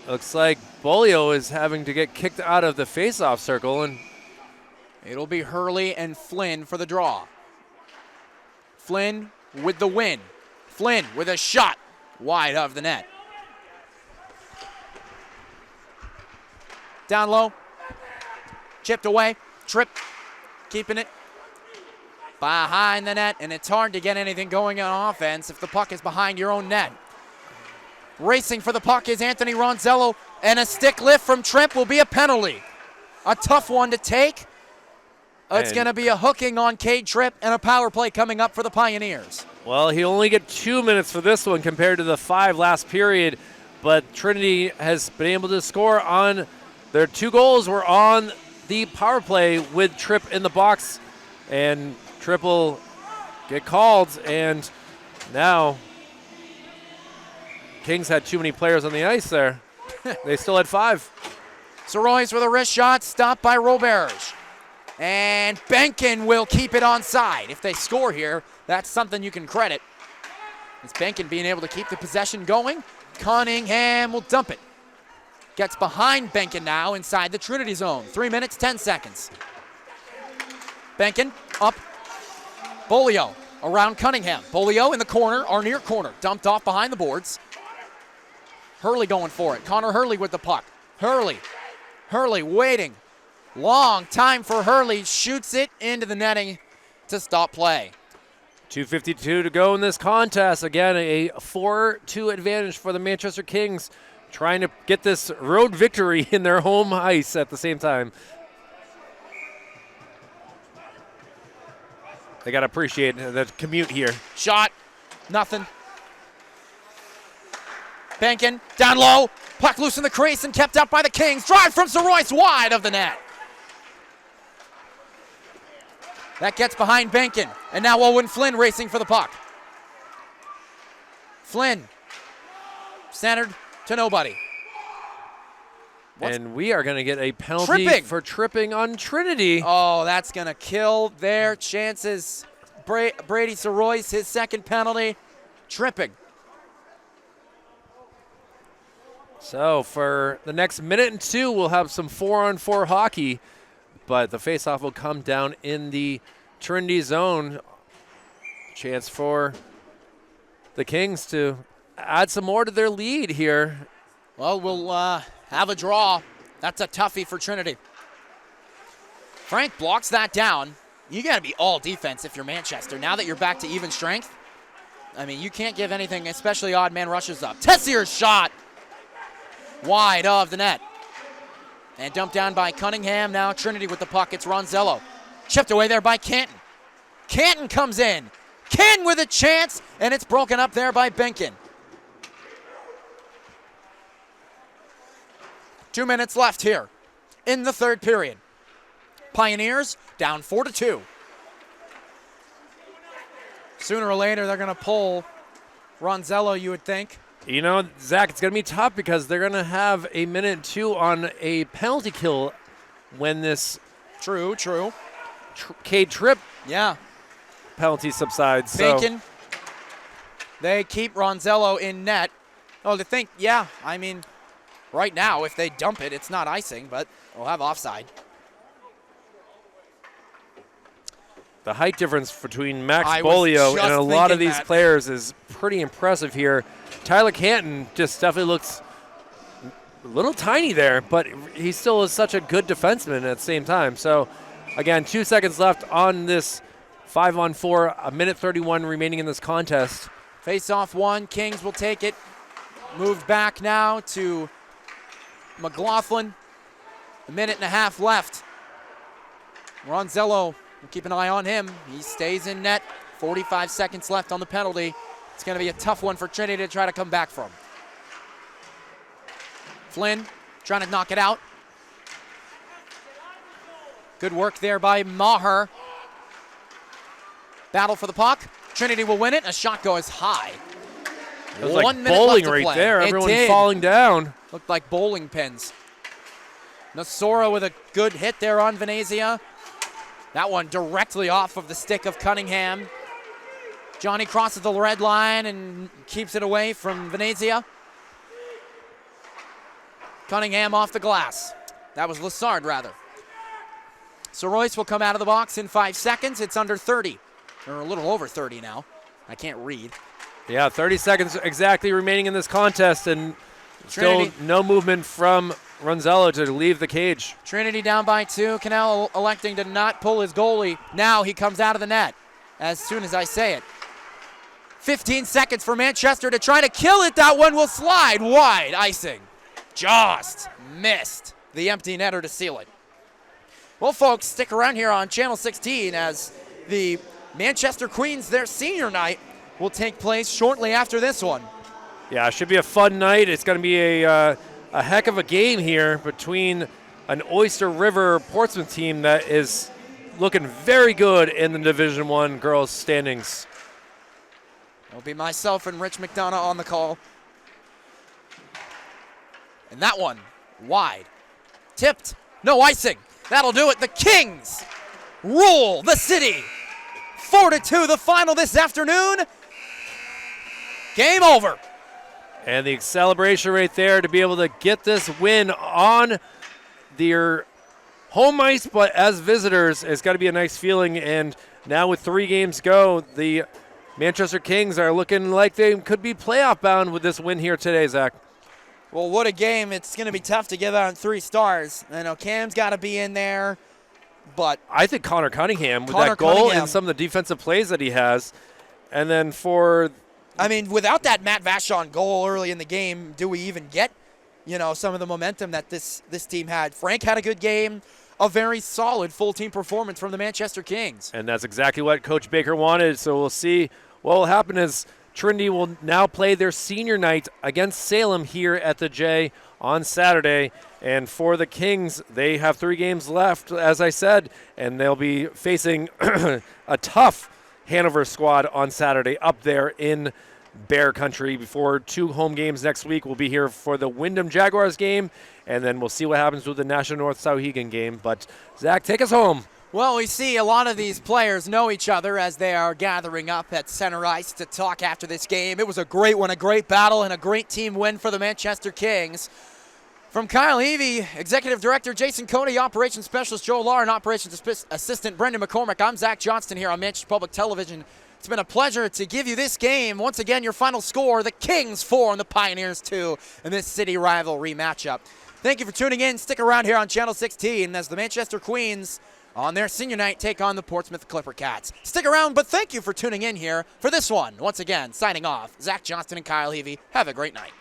looks like Bolio is having to get kicked out of the face-off circle, and it'll be Hurley and Flynn for the draw. Flynn with the win. Flynn with a shot wide of the net. Down low. Chipped away. Tripp keeping it behind the net, and it's hard to get anything going on offense if the puck is behind your own net. Racing for the puck is Anthony Ronzello, and a stick lift from Tripp will be a penalty. A tough one to take. It's going to be a hooking on Cade Tripp and a power play coming up for the Pioneers. Well, he'll only get 2 minutes for this one compared to the 5 last period, but Trinity has been able to score on their 2 goals were on the power play with Tripp in the box, and Tripp will get called, and now Kings had too many players on the ice there. They still had 5. Soroyce with a wrist shot, stopped by Roberge. And Benkin will keep it onside. If they score here, that's something you can credit. It's Benkin being able to keep the possession going. Cunningham will dump it. Gets behind Benkin now inside the Trinity zone. 3 minutes, 10 seconds. Benkin up. Bolio around Cunningham. Bolio in the corner, or near corner. Dumped off behind the boards. Hurley going for it. Connor Hurley with the puck. Hurley waiting. Long time for Hurley. Shoots it into the netting to stop play. 2:52 to go in this contest. Again, a 4-2 advantage for the Manchester Kings. trying to get this road victory in their home ice at the same time. They got to appreciate the commute here. Shot, nothing. Benkin, down low, puck loose in the crease and kept up by the Kings. Drive from Soroyce, wide of the net. That gets behind Benkin, and now Owen Flynn racing for the puck. Flynn, centered to nobody. And we are going to get a penalty for tripping on Trinity. Oh, that's going to kill their chances. Brady Soroyce, his second penalty, tripping. So for the next minute and two, we'll have some 4-on-4 hockey, but the faceoff will come down in the Trinity zone. Chance for the Kings to add some more to their lead here. Well, we'll have a draw. That's a toughie for Trinity. Frank blocks that down. You got to be all defense if you're Manchester. Now that you're back to even strength, I mean, you can't give anything, especially odd man rushes up. Tessier's shot wide of the net. And dumped down by Cunningham. Now Trinity with the puck. It's Ronzello. Chipped away there by Canton. Canton comes in. Canton with a chance, and it's broken up there by Benkin. 2 minutes left here in the third period. Pioneers down 4-2. Sooner or later, they're going to pull Ronzello, you would think. You know, Zach, it's going to be tough because they're going to have a minute and two on a penalty kill when this True. K-Trip Yeah. penalty subsides. Bacon. They keep Ronzello in net. Oh, to think, yeah, I mean, right now, if they dump it, it's not icing, but we'll have offside. The height difference between Max I was Bolio just and a lot of thinking these that. players is pretty impressive here. Tyler Canton just definitely looks a little tiny there, but he still is such a good defenseman at the same time. So, again, 2 seconds left on this 5-on-4, a minute 31 remaining in this contest. Face-off one, Kings will take it. Moved back now to McLaughlin. A minute and a half left. Ronzello, we'll keep an eye on him. He stays in net. 45 seconds left on the penalty. It's going to be a tough one for Trinity to try to come back from. Flynn trying to knock it out. Good work there by Maher. Battle for the puck. Trinity will win it. A shot goes high. It was 1 like minute bowling left to right play. there. It Everyone did. falling down. Looked like bowling pins. Nasora with a good hit there on Venezia. That one directly off of the stick of Cunningham. Johnny crosses the red line and keeps it away from Venezia. Cunningham off the glass. That was Lassard, rather. Soroyce will come out of the box in 5 seconds. It's under 30, or a little over 30 now. I can't read. Yeah, 30 seconds exactly remaining in this contest, and still Trinity. no movement from Ronzello to leave the cage. Trinity down by 2. Cannell electing to not pull his goalie. Now he comes out of the net as soon as I say it. 15 seconds for Manchester to try to kill it. That one will slide wide. Icing. Just missed the empty netter to seal it. Well, folks, stick around here on Channel 16 as the Manchester Queens, their senior night, will take place shortly after this one. Yeah, it should be a fun night. It's going to be a heck of a game here between an Oyster River Portsmouth team that is looking very good in the Division I girls standings. It'll be myself and Rich McDonough on the call. And that one, wide. Tipped, no icing. That'll do it. The Kings rule the city. 4-2 the final this afternoon. Game over. And the celebration right there to be able to get this win on their home ice, but as visitors, it's got to be a nice feeling. And now with 3 games go, the Manchester Kings are looking like they could be playoff bound with this win here today, Zach. Well, what a game. It's going to be tough to give out 3 stars. I know Cam's got to be in there, but I think Connor Cunningham with Connor that goal Cunningham. and some of the defensive plays that he has. And then for I mean, without that Matt Vachon goal early in the game, do we even get some of the momentum that this team had. Frank had a good game, a very solid full team performance from the Manchester Kings. And that's exactly what Coach Baker wanted. So we'll see what will happen is Trinity will now play their senior night against Salem here at the J on Saturday. And for the Kings, they have 3 games left, as I said, and they'll be facing a tough Hanover squad on Saturday up there in Bear Country before 2 home games next week. We'll be here for the Wyndham Jaguars game, and then we'll see what happens with the National North Sauhegan game. But, Zach, take us home. Well, we see a lot of these players know each other as they are gathering up at center ice to talk after this game. It was a great one, a great battle, and a great team win for the Manchester Kings. From Kyle Evie, Executive Director Jason Cody, Operations Specialist Joe Lahr, and Operations Assistant Brendan McCormick, I'm Zach Johnston here on Manchester Public Television. It's been a pleasure to give you this game. Once again, your final score, the Kings 4 and the Pioneers 2 in this city rivalry matchup. Thank you for tuning in. Stick around here on Channel 16 as the Manchester Queens on their senior night take on the Portsmouth Clipper Cats. Stick around, but thank you for tuning in here for this one. Once again, signing off, Zach Johnston and Kyle Evie. Have a great night.